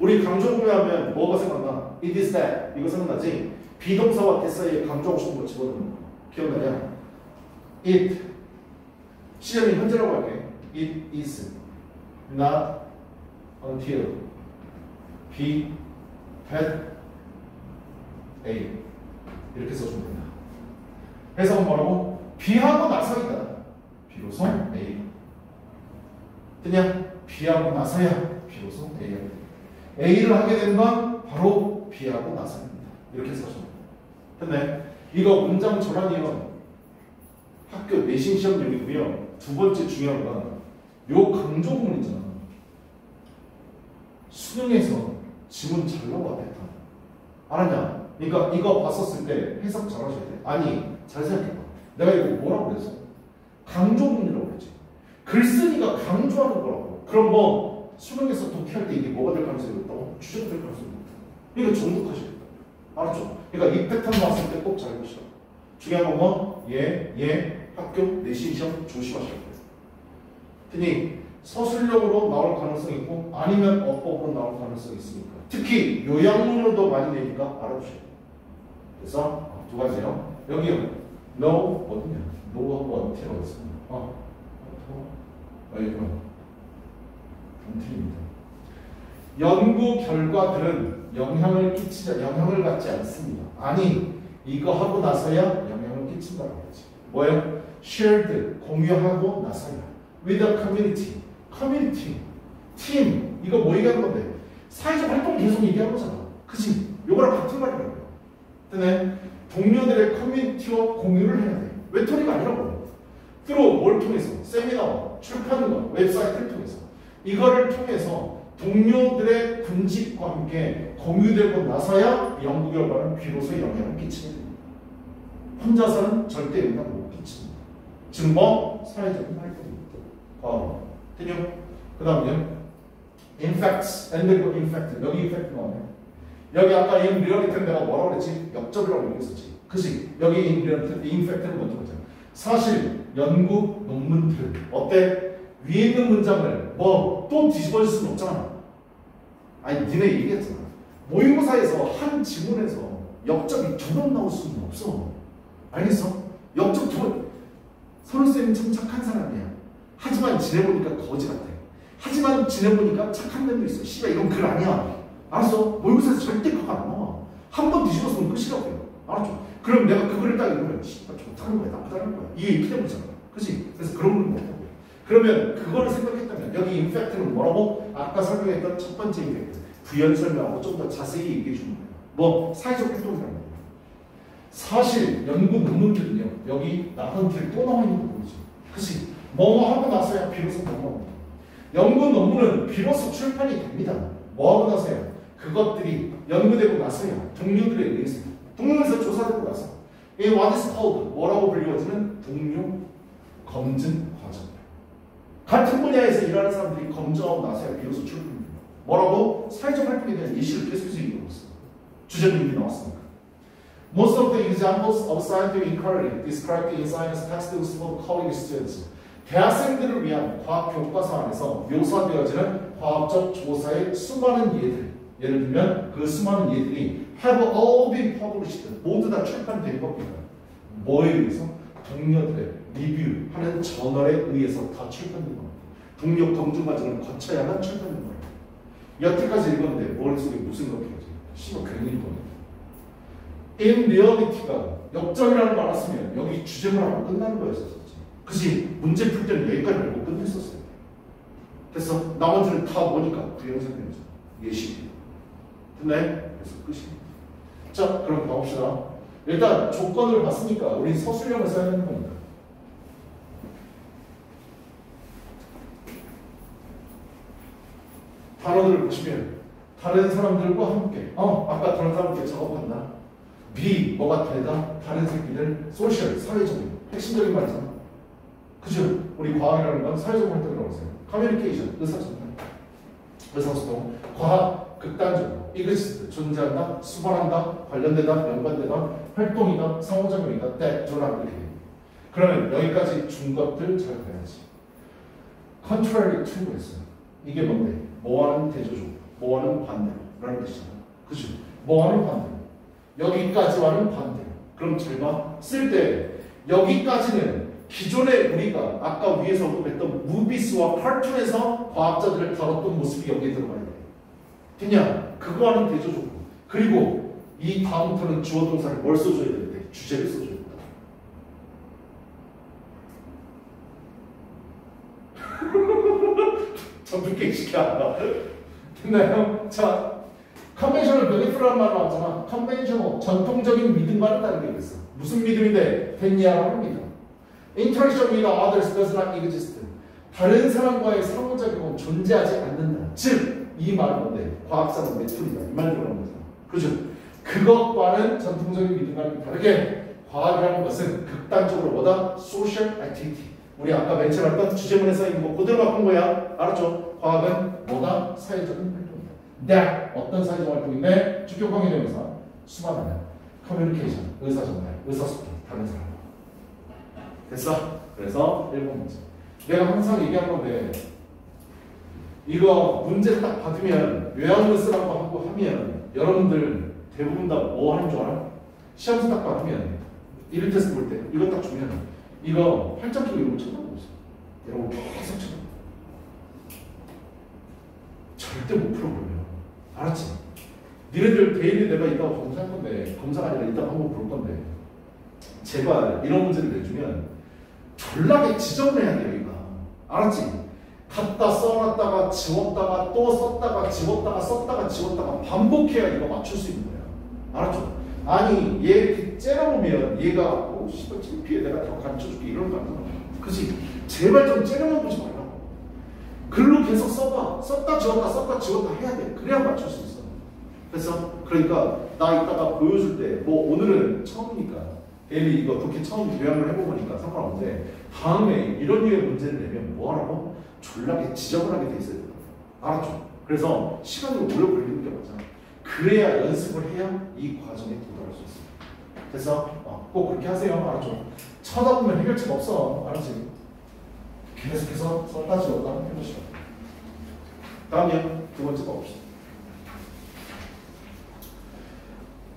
Speaker 1: 우리 강조문에 하면 뭐가 생각나? It is that. 이거 생각나지? 비동사와 대사에 강조하고 싶은 거 집어넣는 거. 기억나냐? It. 시제는 현재라고 할게. It is not until B had A. 이렇게 써주면 된다. 해석은 뭐라고? B하고 나서이다. 비로소 A. 됐냐? B하고 나서야 비로소 A가 돼. A를 하게 된 건 바로 B하고 나서입니다. 이렇게 써주면 된다. 됐네? 이거 문장 전환이요. 학교 내신 시험용이고요. 두 번째 중요한 건 요 강조 부분 있잖아. 수능에서 지문 잘 나와 패턴. 알았냐? 그러니까 이거 봤었을 때 해석 잘 하셔야 돼. 아니 잘 생각해봐. 내가 이거 뭐라고 그랬어? 강조 부분이라고 그랬지. 글 쓰니까 강조하는 거라고. 그럼 뭐 수능에서 독해할 때 이게 뭐가 될 가능성이 있다고? 주제가 될 가능성이 있다. 그러니까 정독하셔야겠다. 알았죠? 그러니까 이 패턴 나왔을 때 꼭 잘 보시라. 중요한 건 뭐? 학교 내신 시험 조심하셔야 돼요. 특히 서술형으로 나올 가능성이 있고 아니면 어법으로 나올 가능성이 있으니까. 특히 요약문으로도 많이 내니까 알아두셔야 돼요. 그래서 두 가지요. 여기요. No 어디냐? No하고 until 어디 있습니다. 여기요. until입니다. 연구 결과들은 영향을 갖지 않습니다. 아니 이거 하고 나서야 영향을 끼친다고 하지. 뭐예요? shared 공유하고 나서야 with a community community 팀 이거 뭐 얘기하는 건데 사회적 활동 계속 얘기하는 거잖아. 그치? 요거랑 같은 말이라고요. 근데 동료들의 커뮤니티와 공유를 해야 돼. 외톨이가 아니라고. 주로 뭘 통해서? 세미나, 출판과 웹사이트를 통해서 이거를 통해서 동료들의 군집과 함께 공유되고 나서야 연구 결과는 비로소 영향을 끼치게 됩니다. 혼자서는 절대 영향을 못 끼칩니다. 즉 뭐? 사회적인 활동입니다. 됐냐? 그 다음에 infects, and 그리고 infect. 여기 infect 나오네. 여기 아까 in reality 내가 뭐라고 그랬지? 역접이라고 얘기했었지. 그치? 여기 in reality, infect는 먼저 보자. 사실 연구 논문들 어때? 위에 있는 문장을 뭐 또 뒤집어질 수는 없잖아. 아니 니네 얘기했잖아. 모의고사에서 한 지문에서 역접이 2번 나올 수는 없어. 알겠어? 역접 2번. 선우쌤은 참 착한 사람이야. 하지만 지내보니까 거지 같아. 하지만 지내보니까 착한 면도 있어. 씨발 이건 글 아니야. 알았어? 모의고사에서 절대 그거 안 나와. 한 번 뒤집었으면 끝이라고요. 알았죠? 그럼 내가 그 글을 딱 읽으면 씨발 좋다는 거야 나쁘다는 거야. 이게 이렇게 되잖아. 그치? 그래서 그런 건 못하고. 그러면 그거를 생각했다면 여기 임팩트는 뭐라고? 아까 설명했던 첫 번째 임팩트 부연 설명하고 좀 더 자세히 얘기해 주는 거예요. 뭐 사회적 활동이라는 거예요. 사실 연구 논문들은요 여기 나쁜 길 또 나와 있는 거 보이죠. 그치? 뭐뭐 하고 나서야 비로소 넘어옵니다. 연구 논문은 비로소 출판이 됩니다. 뭐 하고 나서야? 그것들이 연구되고 나서야 동료들에 의해서 동료에서 조사되고 나서 이 what is called 뭐라고 불리워지는 동료 검증 과정. 같은 분야에서 일하는 사람들이 검증하고 나서야 비로소 출판됩니다. 뭐라고? 사회적 활동에 대한 예시를 계속해서 얘기하고 있어요. 주제는 이미 나왔으니까. Most of the examples of scientific inquiry described in science textbooks for college students. 대학생들을 위한 과학 교과서 안에서 묘사되어지는 과학적 조사의 수많은 예들. 예를 들면 그 수많은 예들이 have all been published. 모두 다 출판된 겁니다. 뭐에 의해서? 동료들의 리뷰하는 저널에 의해서 다 출판된 겁니다. 동료 검증 과정을 거쳐야만 출판된 겁니다. 여태까지 읽었는데 머릿속에 무슨 생각이지? 씨발 괜히 읽었네. In reality가 역점이라는 말 알았으면 여기 주제문 하고 끝나는 거였었지. 그치? 문제 풀 때는 여기까지 말고 끝냈었어요. 됐어? 나머지는 다 뭐니까 부연설명이죠. 예시. 됐네? 그래서 끝입니다. 자, 그럼 가봅시다. 일단 조건을 봤으니까 우리 서술형을 써야 되는 겁니다. 단어들을 보시면 다른 사람들과 함께 아까 다른 사람들께 작업한다. B 뭐가 되다. 다른 새끼들 소셜 사회적인 핵심적인 말이잖아. 그죠? 우리 과학이라는 건 사회적 활동이라고 했어요. 커뮤니케이션 의사소통 의사소통 과학 극단적으로 이그시스트 존재한다 수반한다 관련되다 연관되다 활동이다 상호작용이다 때조나 이렇게 됩니다. 그러면 여기까지 준 것들 잘 봐야지. contrary to가 있어요. 이게 뭔데? 뭐와는 대조적 뭐와는 반대라는 뜻이잖아. 그죠? 뭐와는 반대 여기까지와는 반대. 그럼 잘 봐. 쓸 때 여기까지는 기존에 우리가 아까 위에서 언급했던 무비스와 카툰에서 과학자들을 다뤘던 모습이 여기에 들어가야 돼. 됐냐? 그거와는 대조적으로. 그리고 이 다음부터는 주어 동사를 뭘 써줘야 되는데? 주제를 써줘야 된다. 좀 늦게 시켜. 됐나요? 자, 컨벤셔널 베네피라는 말 나왔잖아. 컨벤셔널 전통적인 믿음과는 다르게 있어. 무슨 믿음인데? 됐냐라는 믿음. Interaction with others does not exist. 다른 사람과의 상호작용은 존재하지 않는다. 즉, 이 말은 뭔데? 과학자는 메토리다. 이 말을 말하는 거잖아. 그죠? 그것과는 전통적인 믿음과는 다르게 과학이라는 것은 극단적으로 뭐다? Social activity. 우리 아까 맨 처음 했던 주제문에 써있는 거 그대로 바꾼 거야. 알았죠? 과학은 뭐다? 사회적인 활동이다. that 어떤 사회적 활동인데? 주격관계 대명사 수반하는 커뮤니케이션, 의사전달, 의사소통, 다른 사람. 됐어? 그래서 1번 문제. 내가 항상 얘기한 건데 이거 문제 딱 받으면 요약문 쓰라고 하고 하면 여러분들 대부분 다 뭐 하는 줄 알아? 시험지 딱 받으면 1일 테스트 볼 때 이거 딱 주면 이거 팔짱 끼고 이러고 쳐다보고 있어. 이러고 계속 쳐다보고 절대 못 풀어보면 알았지? 니네들 데일리 내가 이따가 검사할 건데 검사가 아니라 이따가 한번 볼 건데 제발 이런 문제를 내주면 졸라게 지정을 해야 돼 여기가. 알았지? 갖다 써놨다가 지웠다가 또 썼다가 지웠다가 썼다가 지웠다가 반복해야 이거 맞출 수 있는 거야. 알았죠? 아니 얘 이렇게 째려보면 얘가 씨발 창피해 내가 더 가르쳐줄게 이런 거 아니야. 그치? 제발 좀 째려만 보지 말라고. 글로 계속 써봐. 썼다 지웠다 썼다 지웠다 해야 돼. 그래야 맞출 수 있어. 그래서 그러니까 나 이따가 보여줄 때 뭐 오늘은 처음이니까 애리 이거 그렇게 처음 요약을 해보니까 상관없는데 다음에 이런 류의 문제를 내면 뭐 하라고? 졸라게 지저분하게 돼 있어야 돼. 알았죠? 그래서 시간이 오래 걸리는 게 맞잖아. 그래야 연습을 해야 이 과정에 도달할 수 있어. 그래서 꼭 그렇게 하세요. 알았죠? 쳐다보면 해결책 없어. 알았지? 계속해서 썼다 지웠다 해보시죠. 다음이요. 두 번째 거 봅시다.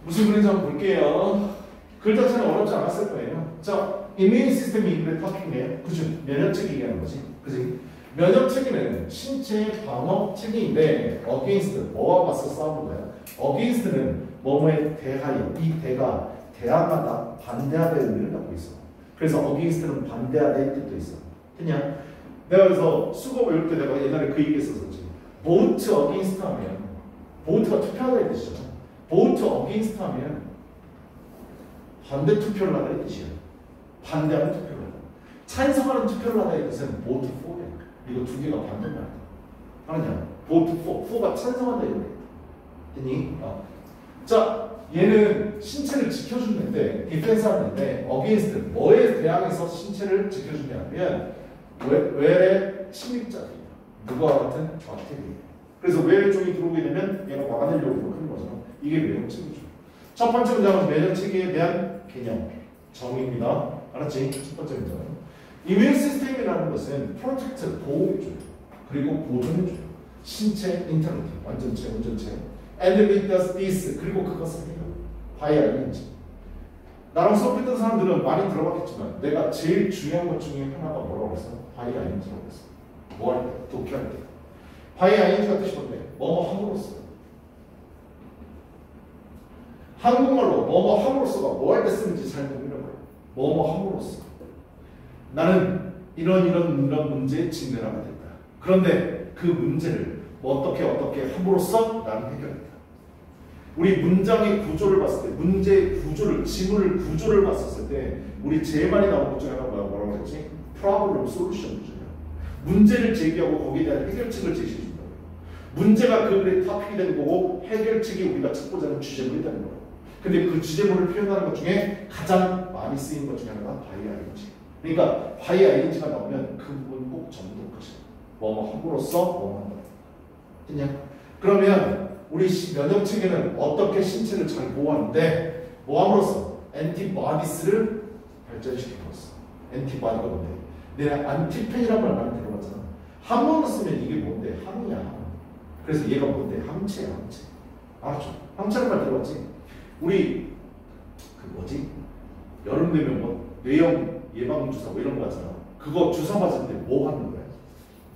Speaker 1: 무슨 글인지 한번 볼게요. 글 자체는 어렵지 않았을 거예요. 자, 이뮤인 시스템이 이글의 토픽이에요. 그죠? 면역책 얘기하는 거지. 그지? 면역체계는 신체 방어 체계인데 against 뭐와 맞서 싸우는 거야? against는 뭐뭐에 대하여 이 대가 대항하다 반대하다의 의미를 갖고 있어. 그래서 against는 반대하다의 뜻도 있어. 됐냐? 내가 그래서 수거 외울 때 내가 옛날에 그 얘기 했었지. vote against 하면 vote가 투표하다의 뜻이잖아. vote against 하면 반대 투표를 하다의 뜻이야. 반대하는 투표를 하다. 찬성하는 투표를 하다의 뜻은 vote for야. 이거 두 개가 반대인 거야. 알았냐? vote for. for가 찬성한다 이거야. 됐니? 자, 얘는 신체를 지켜주는데 디펜스 하는데 against 뭐에 대항해서 신체를 지켜주냐면 외래 침입자들이야. 누구와 같은 박테리아. 그래서 외래종이 들어오게 되면 얘가 막아내려고 노력하는 거잖아. 이게 면역체계죠. 첫 번째 문장은 면역체계에 대한 개념, 정의입니다. 알았지? 첫 번째 문장은 이뮤인 시스템이라는 것은 프로텍트, 보호해줘요. 그리고 보존해줘요. 신체, 인터리티, 완전체, 온전체. And it does this. 그리고 그것을 해요. 바이아 ing. 나랑 수업했던 사람들은 많이 들어봤겠지만 내가 제일 중요한 것 중에 하나가 뭐라고 했어? 바이아 ing라고 했어. 뭐 할 때? 독해할 때. 바이아 ing가 뜻이 뭔데? 뭐뭐 함으로써. 한국말로 뭐뭐 함으로써가 뭐 할 때 쓰는지 잘 모르는 거예요. 뭐뭐 함으로써. 나는 이런 문제에 직면하게 됐다. 그런데 그 문제를 어떻게 함으로써 나는 해결했다. 우리 문장의 구조를 봤을 때, 문제의 구조를, 지문을 구조를 봤었을 때 우리 제일 많이 나온 것 중에 하나가 뭐라고 했지? Problem Solution 구조야. 문제를 제기하고 거기에 대한 해결책을 제시해준다고. 문제가 그 글의 토픽이 되는 거고 해결책이 우리가 찾고자 하는 주제물이 되는 거예요. 근데 그 주제물을 표현하는 것 중에 가장 많이 쓰이는 것 중에 하나가 바이아 ing. 그러니까 바이아 ing가 나오면 그 부분 꼭 적어둘 것이야. 뭐뭐 함으로써 뭐뭐 한다. 됐냐? 그러면 우리 면역체계는 어떻게 신체를 잘 보호하는데 뭐 함으로써? 엔티바디스를 발전시켜버렸어. 엔티바디가 뭔데? 내가 안티펜이란 말 많이 들어봤잖아. 함으로 쓰면 이게 뭔데? 함이야. 그래서 얘가 뭔데? 함체야, 함체. 알았죠? 함체란 말 들어봤지? 우리 그 뭐지? 여름 되면 뭐 뇌염 예방주사 뭐 이런 거 하잖아. 그거 주사 맞을 때 뭐 하는 거야?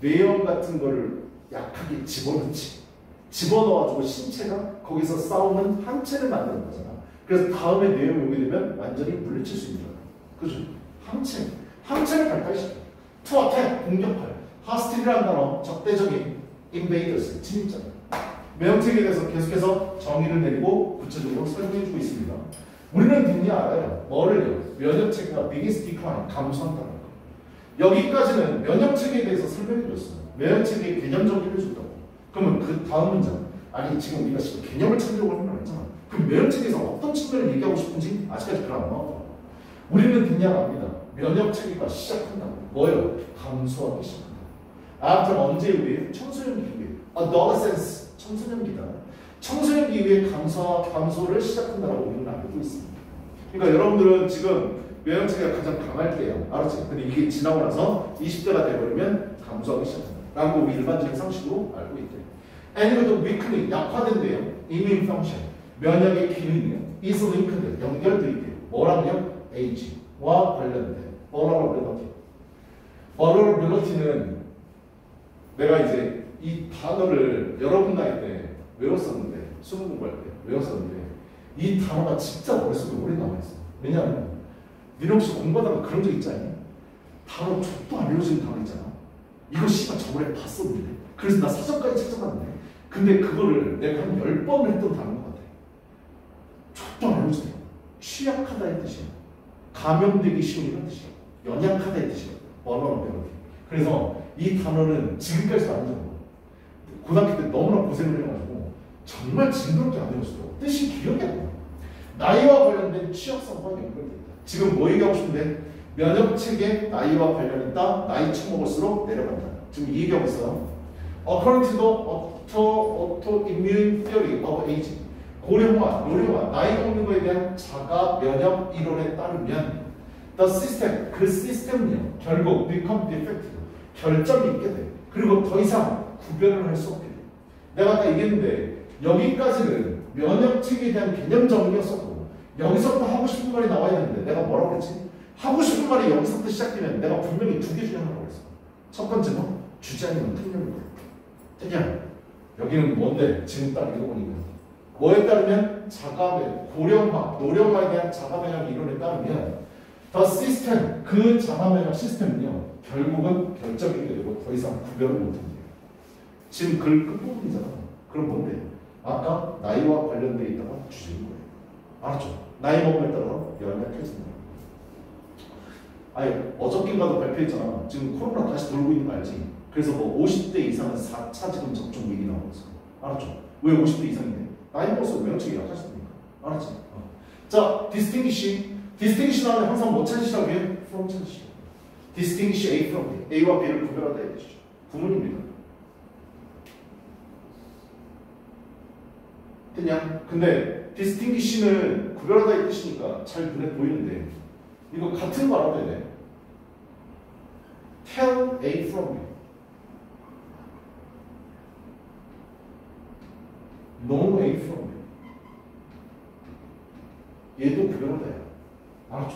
Speaker 1: 뇌염 같은 거를 약하게 집어넣지. 집어넣어가지고 신체가 거기서 싸우는 함체를 만드는 거잖아. 그래서 다음에 뇌염이 오게 되면 완전히 물리칠 수 있는 거야. 그죠? 함체. 함체를 발달시켜. 투 어택, 공격할. 하스틸이라는 단어, 적대적인 invaders, 침입자. 면역체계에 대해서 계속해서 정의를 내리고 구체적으로 설명해주고 있습니다. 우리는 됐냐 알아요? 뭐를요? 면역체계가 biggest decline, 감소한다는 거. 여기까지는 면역체계에 대해서 설명해줬어요. 면역체계의 개념 정리를 해줬다고. 그러면 그 다음 문장, 아니 지금 우리가 지금 개념을 찾으려고 하는 거 했잖아. 그럼 면역체계에서 어떤 측면을 얘기하고 싶은지 아직까지 글 안 나왔고. 우리는 됐냐 압니다. 면역체계가 시작한다고. 뭐예요? 감소하기 시작한다. after 언제 이후에? 청소년기 이후에. adolescence, 청소년기다. 청소년기 이후에 감소를 시작한다고 우리는 알고 있습니다. 그러니까 여러분들은 지금 면역체계가 가장 강할 때예요. 알았지? 근데 이게 지나고 나서 20대가 돼버리면 감소하기 시작한다. 라고 우리 일반적인 상식으로 알고 있대. And 이것도 weakly, 약화된대요. immune function, 면역의 기능이요. is linked, 연결돼 있대요. 뭐랑요? age와 관련된 vulnerability. vulnerability는 내가 이제 이 단어를 여러분 나이 때 외웠었는데, 수능 공부할 때 외웠었는데 이 단어가 진짜 머릿속에 오래 남아있어. 왜냐하면 니네 혹시 공부하다가 그런 적 있지 않냐? 단어 족도 안 외워지는 단어 있잖아. 이거 씨발 저번에 봤었는데. 그래서 나 사전까지 찾아봤는데. 근데 그거를 내가 한 10번을 했던 단어인 것 같아. 족도 안 외워지네. 취약하다의 뜻이야. 감염되기 쉬운 뜻이야. 연약하다의 뜻이야. vulnerability. 그래서 이 단어는 지금까지 안 외워져. 고등학교 때 너무나 고생을 해가지고 정말 징그럽게 안 외웠어요. 뜻이 기억이 안 나. 나이와 관련된 취약성과 연결돼 있다. 지금 뭐 얘기하고 싶은데 면역체계 나이와 관련 있다. 나이 처먹을수록 내려간다. 지금 이 얘기하고 있어요. According to the autoimmune theory of aging, 고령화, 노령화, 나이 먹는 거에 대한 자가 면역 이론에 따르면 the system, 그 시스템은요 결국 become defective, 결점이 있게 돼. 그리고 더 이상 구별을 할 수 없게 돼. 내가 아까 얘기했는데 여기까지는 면역체계에 대한 개념 정리였었고 여기서부터 하고 싶은 말이 나와야 되는데 내가 뭐라고 그랬지? 하고 싶은 말이 여기서부터 시작되면 내가 분명히 두 개 중에 하나라고 했어. 첫 번째는 주제 아니면 특명이고 특명. 여기는 뭔데? 지금 딱 읽어보니까 뭐에 따르면 자가면 고령화, 노령화에 대한 자가면역 이론에 따르면 the system, 그 자가면역 시스템은요 결국은 결정이 되고 더 이상 구별을 못합니다. 지금 글 끝부분이잖아. 그럼 뭔데? 아까 나이와 관련되어 있다가 주제인 거예요. 알았죠? 나이 먹음에 따라 연약해진다. 아니 어저께인가도 발표했잖아. 지금 코로나 다시 돌고 있는 거 알지? 그래서 뭐 50대 이상은 4차 지금 접종 얘기 나오고 있어. 알았죠? 왜 50대 이상인데? 나이 먹어서 면역체계 약하시니까. 알았지? 자, distinguish 나오면 항상 뭐 찾으시라고 해요? from 찾으시라고. distinguish A from B. A와 B를 구별하다 이 뜻이죠. 구문입니다. 그냥 근데 distinguish는 구별하다 이 뜻이니까 잘 눈에 보이는데 이거 같은 거 알아야 돼. tell A from B. know A from B. 얘도 구별하다야. 알았죠?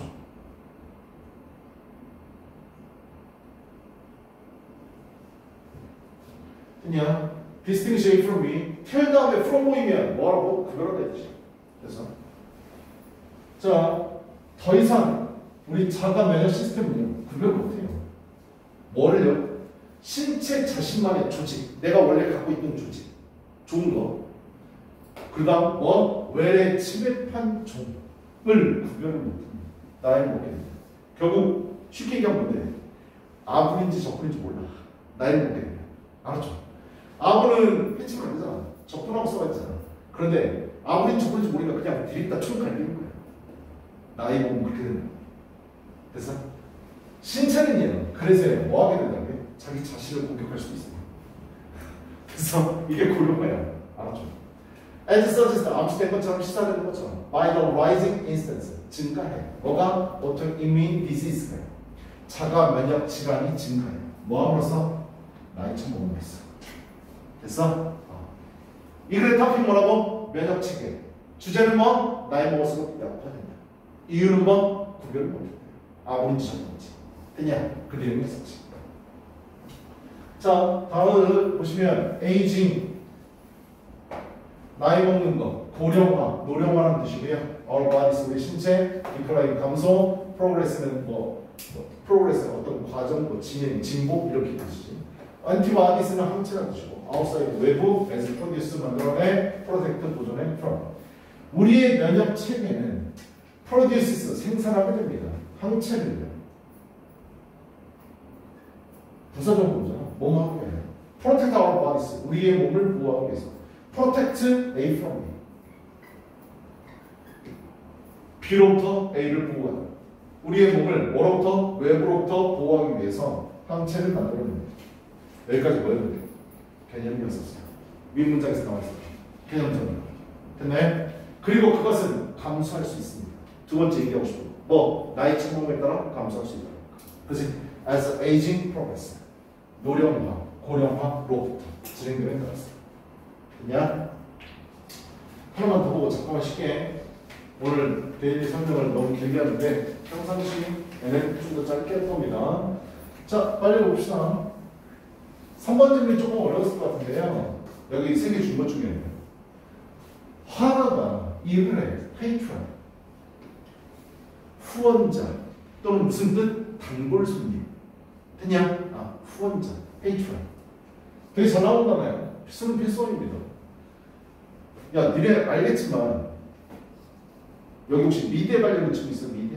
Speaker 1: 그냥 distinguish A from B. tell 다음에 from 모이면 뭐라고? 구별하다 이 뜻이야. 그래서 자, 더 이상 우리 자가 면역 시스템은요 구별 못해요. 뭐를요? 신체 자신만의 조직, 내가 원래 갖고 있던 조직, 좋은 거. 그 다음 뭐? 외래 침입한 종을 구별을 못합니다. 나이 먹게 됩니다. 결국 쉽게 얘기하면 뭔데? 아군인지 적군인지 몰라. 나이 먹게 됩니다. 알았죠? 아군은 해치면 안 되잖아. 적군하고 써야 되잖아. 그런데 아군인지 적군인지 모르니까 그냥 들이다 총 갈리는 거야. 나이 먹으면 그렇게 되는 거야. 그래서 신체는요. 그래서 뭐 하게 된다는 게 자기 자신을 공격할 수도 있어요. 그래서 이게 고령화야. 알았죠? As suggested, 암시된 것처럼 시사되는 것처럼 by the rising instance, 증가해. 뭐가? autoimmune disease가요. 자가 면역 질환이 증가해. 뭐함으로써? 나이 처먹음으로 했어. 됐어? 이 글의 토픽 뭐라고? 면역 체계. 주제는 뭐? 나이 먹을수록 약화된다. 이유는 뭐? 구별을 못한다. 아군인지 적군인지. 됐냐? 그 내용이 있었지. 자, 다음을 보시면 에이징, 나이 먹는 거, 고령화, 노령화라는 뜻이고요. Our bodies, 우리 신체, 디클라인 감소, 프로그레스는 프로그레스는 어떤 과정, 진행, 진보 이렇게 뜻이지. 안티바디스는 항체라는 뜻이고, 아웃사이드 외부, as produce 만들어내, 프로텍트 보존해, from. 우리의 면역 체계는 produces 생산하게 됩니다. 항체를요. 부사적으로죠. 몸 하고 해요. Protect our bodies, 우리의 몸을 보호하기 위해서. Protect A from B. B로부터 A를 보호하다. 우리의 몸을 뭐로부터? 외부로부터 보호하기 위해서 항체를 만들어냅니다. 여기까지 뭐였는데? 개념이었었어요. 윗문장에서 나와있어요. 개념적으로. 됐나요? 그리고 그것은 감소할 수 있습니다. 두 번째 얘기하고 싶은 뭐? 나이 침범에 따라 감소할 수 있다. 그것이 as aging progress. 노령화, 고령화로부터 진행되는 거였어요. 그냥 하나만 더 보고 잠깐만 쉽게 오늘 데일리 설명을 너무 길게 하는데 평상시에는 좀 더 짧게 할 겁니다. 자, 빨리 봅시다. 3번 질문이 조금 어려웠을 것 같은데요. 여기 세 개 준 것 중에 화가가 일을 해. 페이트런. 후원자 또는 무슨 뜻? 단골 손님. 됐냐? 아, 후원자, 페이트론. 되게 잘 나온다나요? 필수는 필수입니다. 야, 니네 알겠지만 여기 혹시 미대 관련 친구 있어? 미대?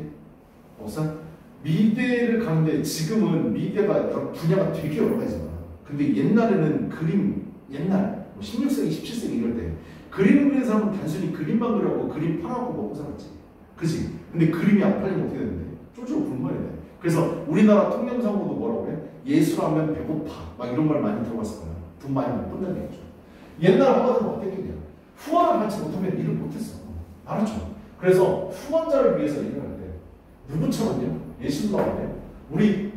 Speaker 1: 없어? 미대를 가는데 지금은 미대가 여러 분야가 되게 여러 가지잖아. 근데 옛날에는 그림, 옛날 뭐 16세기, 17세기 이럴 때 그림 그리는 사람은 단순히 그림만 그려고 그림 팔아고 먹고 살았지. 그치? 근데 그림이 안 팔리면 어떻게 되는데? 쫄쫄 굶어야 돼. 그래서 우리나라 통념상으로도 뭐라고 해? 예술하면 배고파. 막 이런 말 많이 들어봤을 거야. 돈 많이 못 번다는 얘기죠. 옛날 하마들은 어땠겠냐? 후원을 받지 못하면 일을 못했어. 알았죠? 그래서 후원자를 위해서 일을 할 때 누구처럼요? 예술가 아니에요? 우리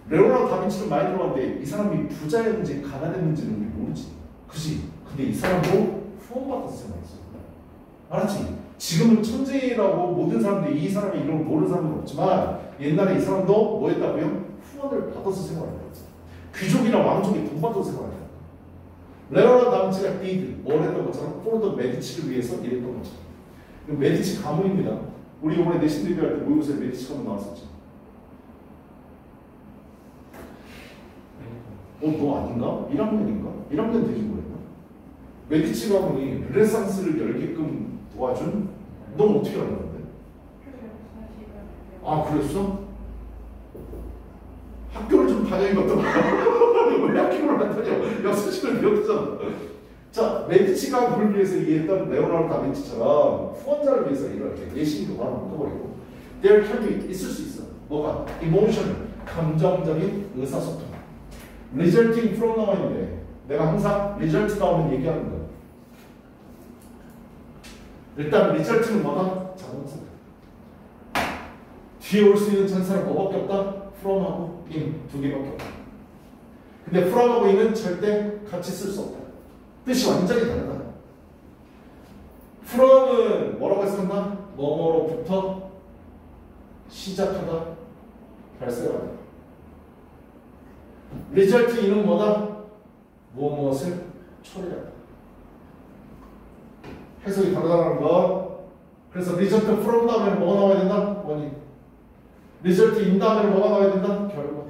Speaker 1: 레오나르도 다빈치를 많이 들어봤는데 이 사람이 부자였는지 가난했는지는 우리 모르지. 그치? 근데 이 사람도 후원받았을 생각했어. 알았지? 지금은 천재라고 모든 사람들이 이 사람의 이름을 모르는 사람은 없지만 옛날에 이 사람도 뭐 했다고요? 후원을 받아서 생활했다고. 귀족이나 왕족이 돈 받아서 생활했다. 레오나르도 다빈치가 뭘 했던 것처럼 포르도 메디치를 위해서 일했던 것처럼. 메디치 가문입니다. 우리 이번에 내신 대비할 때 모의고사에 메디치 가문 나왔었죠. 너 아닌가? 1학년인가? 1학년 되신 거였나? 메디치 가문이 르네상스를 열게끔 도와준? 넌 어떻게 하는 건데? 아, 그랬어? 학교를 좀 다녀야겠다. 왜 학교를 안 다녀? 역수식을 배웠잖아. 자, 메디치 가문을 위해서 일했던 레오나르도 다빈치처럼 후원자를 위해서 일할 때 예시도 하나 묶어버리고 there can be 있을 수 있어. 뭐가? emotional, 감정적인 의사소통. resulting from 나와 있는데 내가 항상 result 나오면 얘기하는 거야. 일단 result는 뭐다? 자동차. 뒤에 올 수 있는 전사는 뭐밖에 없다? from하고 in 두 개밖에 없다. 근데 from하고 in은 절대 같이 쓸 수 없다. 뜻이 완전히 다르다. from은 뭐라고 했었나? 뭐뭐로부터 시작하다, 발생하다. result in은 뭐다? 무엇을 처리하다. 해석이 다르다는 거. 그래서 result from 다음에 뭐가 나와야 된다? 원인. result in 다음에 뭐가 나와야 된다? 결과.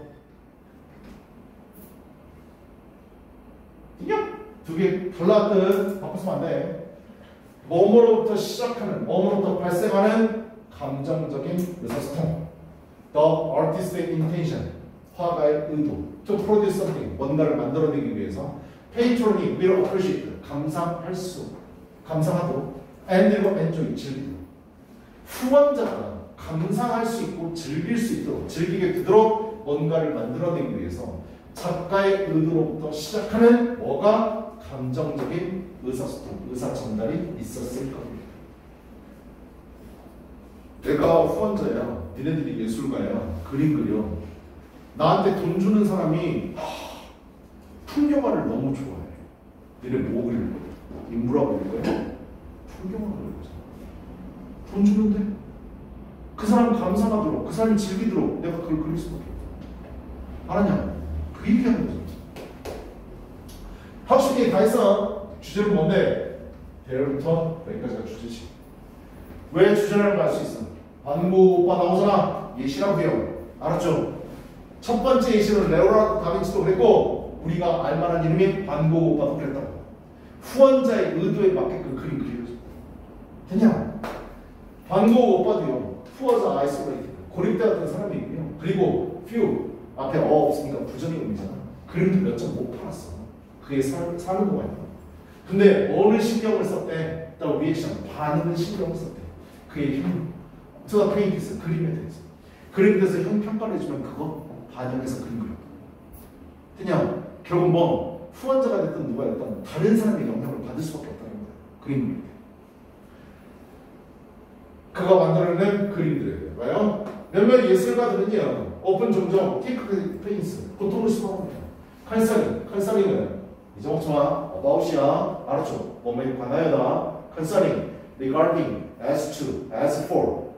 Speaker 1: 이게 두 개 달랐듯 바꾸면 안 돼. 뭐뭐로부터 시작하는, 뭐뭐로부터 발생하는 감정적인 의사소통. The artistic intention. 화가의 의도. To produce something. 뭔가를 만들어내기 위해서. patron이 will appreciate. 감상할 수. 감상하도록. and will enjoy. 즐기도록. 후원자가 감상할 수 있고 즐길 수 있도록, 즐기게 되도록 뭔가를 만들어내기 위해서 작가의 의도로부터 시작하는 뭐가 감정적인 의사소통, 의사 전달이 있었을 겁니다. 내가 후원자야. 니네들이 예술가야. 그림 그려. 나한테 돈 주는 사람이 풍경화를 너무 좋아해. 니네 뭐 그릴 거야? 인물화 그릴 거야? 풍경화 그릴 거잖아. 돈 주면 돼. 그 사람 감상하도록, 그 사람이 즐기도록 내가 그걸 그릴 수밖에 없어. 알았냐? 그 얘기하는 거죠. 학습이 다 했어. 주제는 뭔데? 대열부터 여기까지가 주제지. 왜 주제라는 걸 알 수 있어? 반고 오빠 나오잖아. 예시라고요. 알았죠? 첫 번째 예시는 레오나르도 다빈치도 그랬고 우리가 알만한 이름이 반고 오빠도 그랬다고. 후원자의 의도에 맞게끔 그림 그려줘. 됐냐? 반고 오빠도요. 후원자 아이솔레이트. 고립대 같은 사람이고요. 그리고 few 앞에 없으니까 부정의 의미잖아. 그림도 몇 점 못 팔았어. 그게 사는 동안이야. 근데 어느 신경을 썼대? 또 리액션, 반응은 신경을 썼대. 그의 형, 투다 페인티스, 그림에 대해서. 그림에 대해서 형 평가를 해주면 그거 반영해서 그림 그려. 그냥 결국 뭐 후원자가 됐든 누가 됐든 다른 사람의 영향을 받을 수밖에 없다는 거야. 그림 그릴 때. 그가 만들어낸 그림들이에요. 왜요? 몇몇 예술가들은요, 오픈 종종, 테이크 페인스, 고통을 수반합니다. 컨설링은 이제 먹지마, about이야, 알았죠? 몸에 관하여다. 컨설링, regarding, as to, as for.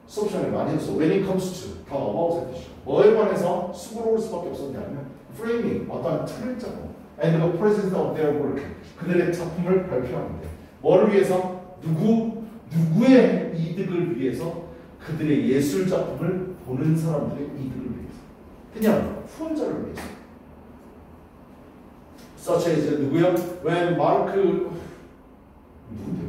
Speaker 1: 수업 시간에 많이 했어. when it comes to, 다 about의 뜻이야. 뭐에 관해서 수고로울 수밖에 없었냐면 framing, 어떠한 틀을 짜고 and the presence of their work, 그들의 작품을 발표하는데 뭐를 위해서? 누구의 이득을 위해서 그들의 예술 작품을 보는 사람들의 이득을 위해서. 그냥 후원자를 위해서. such as 누구야? when 마르크 누군데?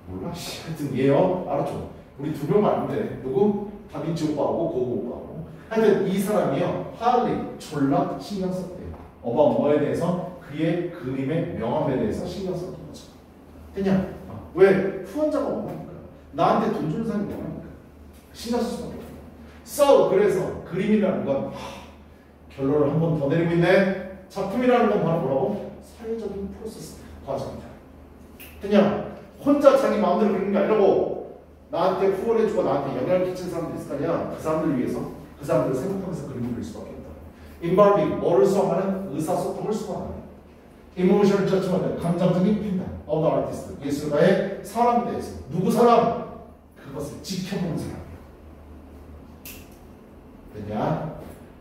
Speaker 1: 몰라. 하여튼 얘요. 알았죠? 우리 두 명 아는데 누구? 다빈치 오빠하고 고고 오빠하고. 하여튼 이 사람이요. 하리 졸라 신경 썼대요. 어바 뭐에 대해서? 그의 그림의 명암에 대해서 신경 썼던 거죠. 그냥 왜? 후원자가 없나니까. 나한테 돈 주는 사람이 없나니까. 신경 쓸 수밖에 없어요. So 그래서 그림이라는 건 결론을 한 번 더 내리고 있네. 작품이라는 건 바로 뭐라고? 사회적인 프로세스, 과정이다. 그냥 혼자 자기 마음대로 그리는 게 아니라고 나한테 후원해주고 나한테 영향을 끼친 사람들 있을 거 아니야. 그 사람들을 위해서 그 사람들을 생각하면서 그림을 그릴 수밖에 없다. involving 뭐를 수행하는? 의사소통을 수행하는 emotional judgment, 감정적인 판단 of the artist, 예술가의 사람에 대해서 누구 사람? 그것을 지켜보는 사람이야. 됐냐?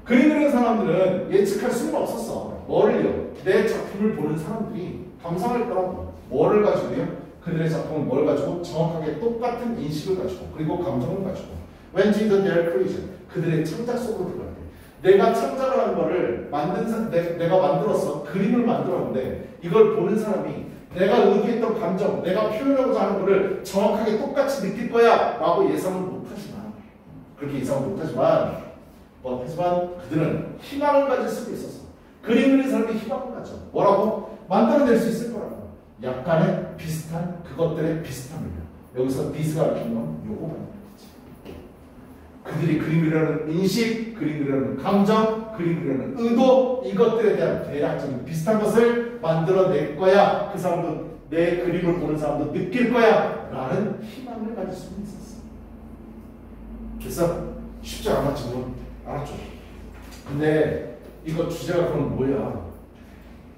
Speaker 1: 그림 그리는 사람들은 예측할 수는 없었어. 뭐를요? 내 작품을 보는 사람들이 감상할 거라고. 뭐를 가지고요? 그들의 작품은 뭘 가지고? 정확하게 똑같은 인식을 가지고 그리고 감정을 가지고 When did their creation? 그들의 창작 속으로 들어가야 돼. 내가 창작을 한 거를 내가 만들었어. 그림을 만들었는데 이걸 보는 사람이 내가 의도했던 감정, 내가 표현하고자 하는 거를 정확하게 똑같이 느낄 거야 라고 예상은 못하지만 그렇게 예상은 못하지만 하지만 그들은 희망을 가질 수도 있었어. 그림 그리는 사람이 희망을 가져. 뭐라고? 만들어낼 수 있을 거라고. 약간의 비슷한 그것들의 비슷함이야. 여기서 디스가 가르치는 건 요거 말이야. 그들이 그림 그리려는 인식, 그림 그리려는 감정, 그림 그리려는 의도 이것들에 대한 대략적인 비슷한 것을 만들어낼 거야. 그 사람도 내 그림을 보는 사람도 느낄 거야 라는 희망을 가질 수는 있었어. 그래서 쉽지 않았지 뭐. 알았죠? 근데 이거 주제가 그럼 뭐야?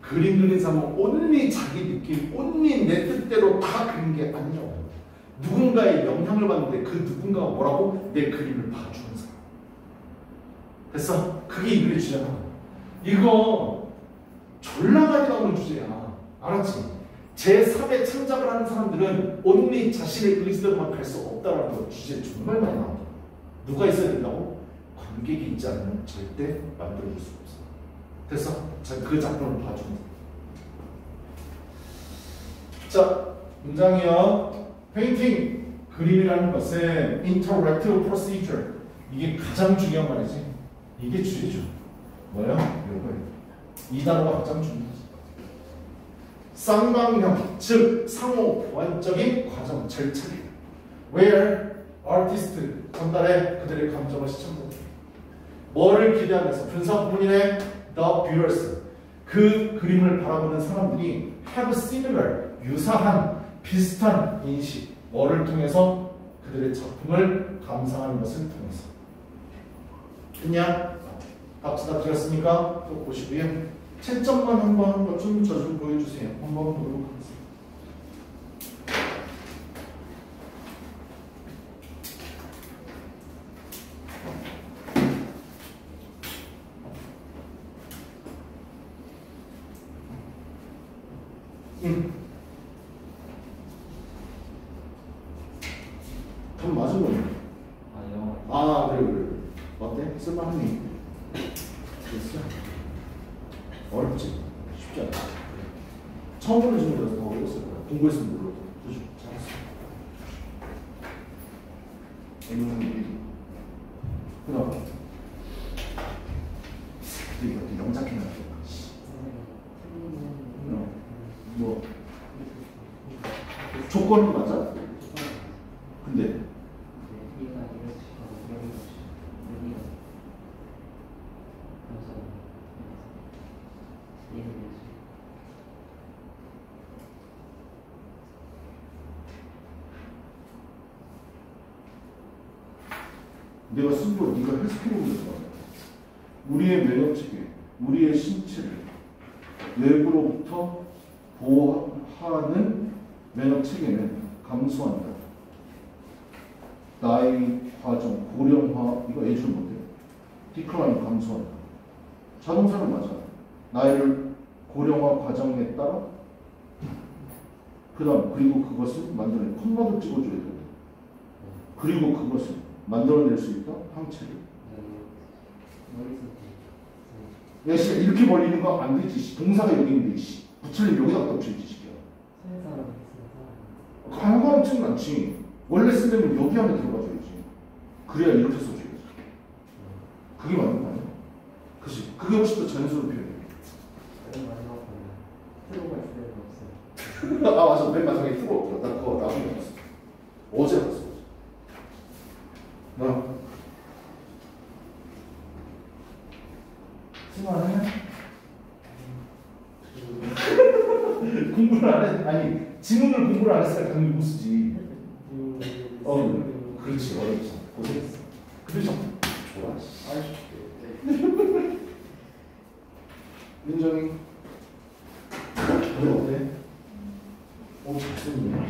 Speaker 1: 그림 그린 사람은 온리 자기 느낌, 온리 내 뜻대로 다 그린 게 아니라고. 누군가의 영향을 받는데 그 누군가가 뭐라고? 내 그림을 봐주는 사람. 됐어? 그게 이 글의 주제야. 이거 졸라 많이 나오는 주제야. 알았지? 제3의 창작을 하는 사람들은 온리 자신의 의지대로만 갈 수 없다는 거 주제 정말 많이 나온다. 누가 있어야 된다고? 관객이 있지 않으면 절대 만들어줄 수 없어. 됐어? 자, 그 작품을 봐주는 자, 문장이요. 페인팅, 그림이라는 것은 interactive procedure. 이게 가장 중요한 말이지. 이게 주제죠. 뭐야? 이거예요. 이 단어가 가장 중요하지. 쌍방향, 즉 상호 보완적인 과정, 절차예요. Where artist 전달해 그들의 감정을 시청자들. 뭐를 기대하면서 분석 부분이네. The viewers 그 그림을 바라보는 사람들이 have similar 유사한 비슷한 인식 뭐를 통해서 그들의 작품을 감상하는 것을 통해서. 그냥 박수 다 드렸으니까 또 보시고요. 채점만 한번 좀 저 좀 보여주세요. 한번 보도록 하겠습니다. 좀 맞은 거네. 그래. 어때? 쓸만하니? 됐어? 어렵지? 쉽지 않아. 처음 보는 친구라서 더 어려웠을 거야. 공부했으면 몰라도. 그죠? 잘했어. 그럼. 이것도 영작해놨어. 뭐 조건은 맞아? 근데 내가 스스로 네가 해석해보면서 우리의 면역체계, 우리의 신체를 외부로부터 보호하는 면역체계는 감소한다. 나이, 과정, 고령화, 이거 애초에 못해요. 디클라인 감소한다. 자동차는 맞아. 나이를 고령화 과정에 따라 그리고 그것을 만드는 컴마도 찍어줘야 돼. 그리고 그것을 만들어낼 수 있다? 항체를. 야, 씨, 이렇게 벌리는 거 안 되지. 씨. 동사가 여기 있는데, 씨. 붙이려면 여기다 붙여야지, 시키야. 가능한 층은 않지. 원래 쓰려면 여기 안에 들어가줘야지. 그래야 이렇게 써줘야지. 그게 맞는 거 아니야? 그치? 그게 훨씬 더 자연스러운 표현이야. 아, 맞아. 맨 마지막에 뜨거워. 나 그거 나중에 봤어. 어제 봤어. 나 수많아? 공부를 안 해. 아니, 지문을 공부를 안 했으니까 당연히 못 쓰지. 그렇지. 어렵지. 고생했어. 근데 좀 좋아. 민정이 너 어때? 잘 쓰네.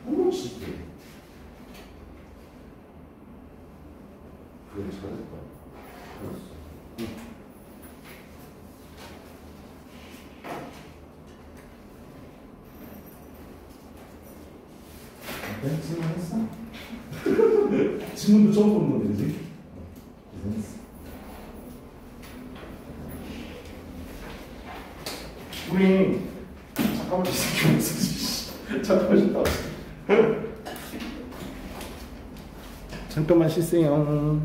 Speaker 1: 오, 진짜. 그래, 잘했다. 잘했어. 어때? 쓸만했어? 지문도 처음 보는 건데, 그지? 고생했어. 우리 잠깐만 있을게 없어. 잠깐만 쉬다. 잠깐만 쉬세요.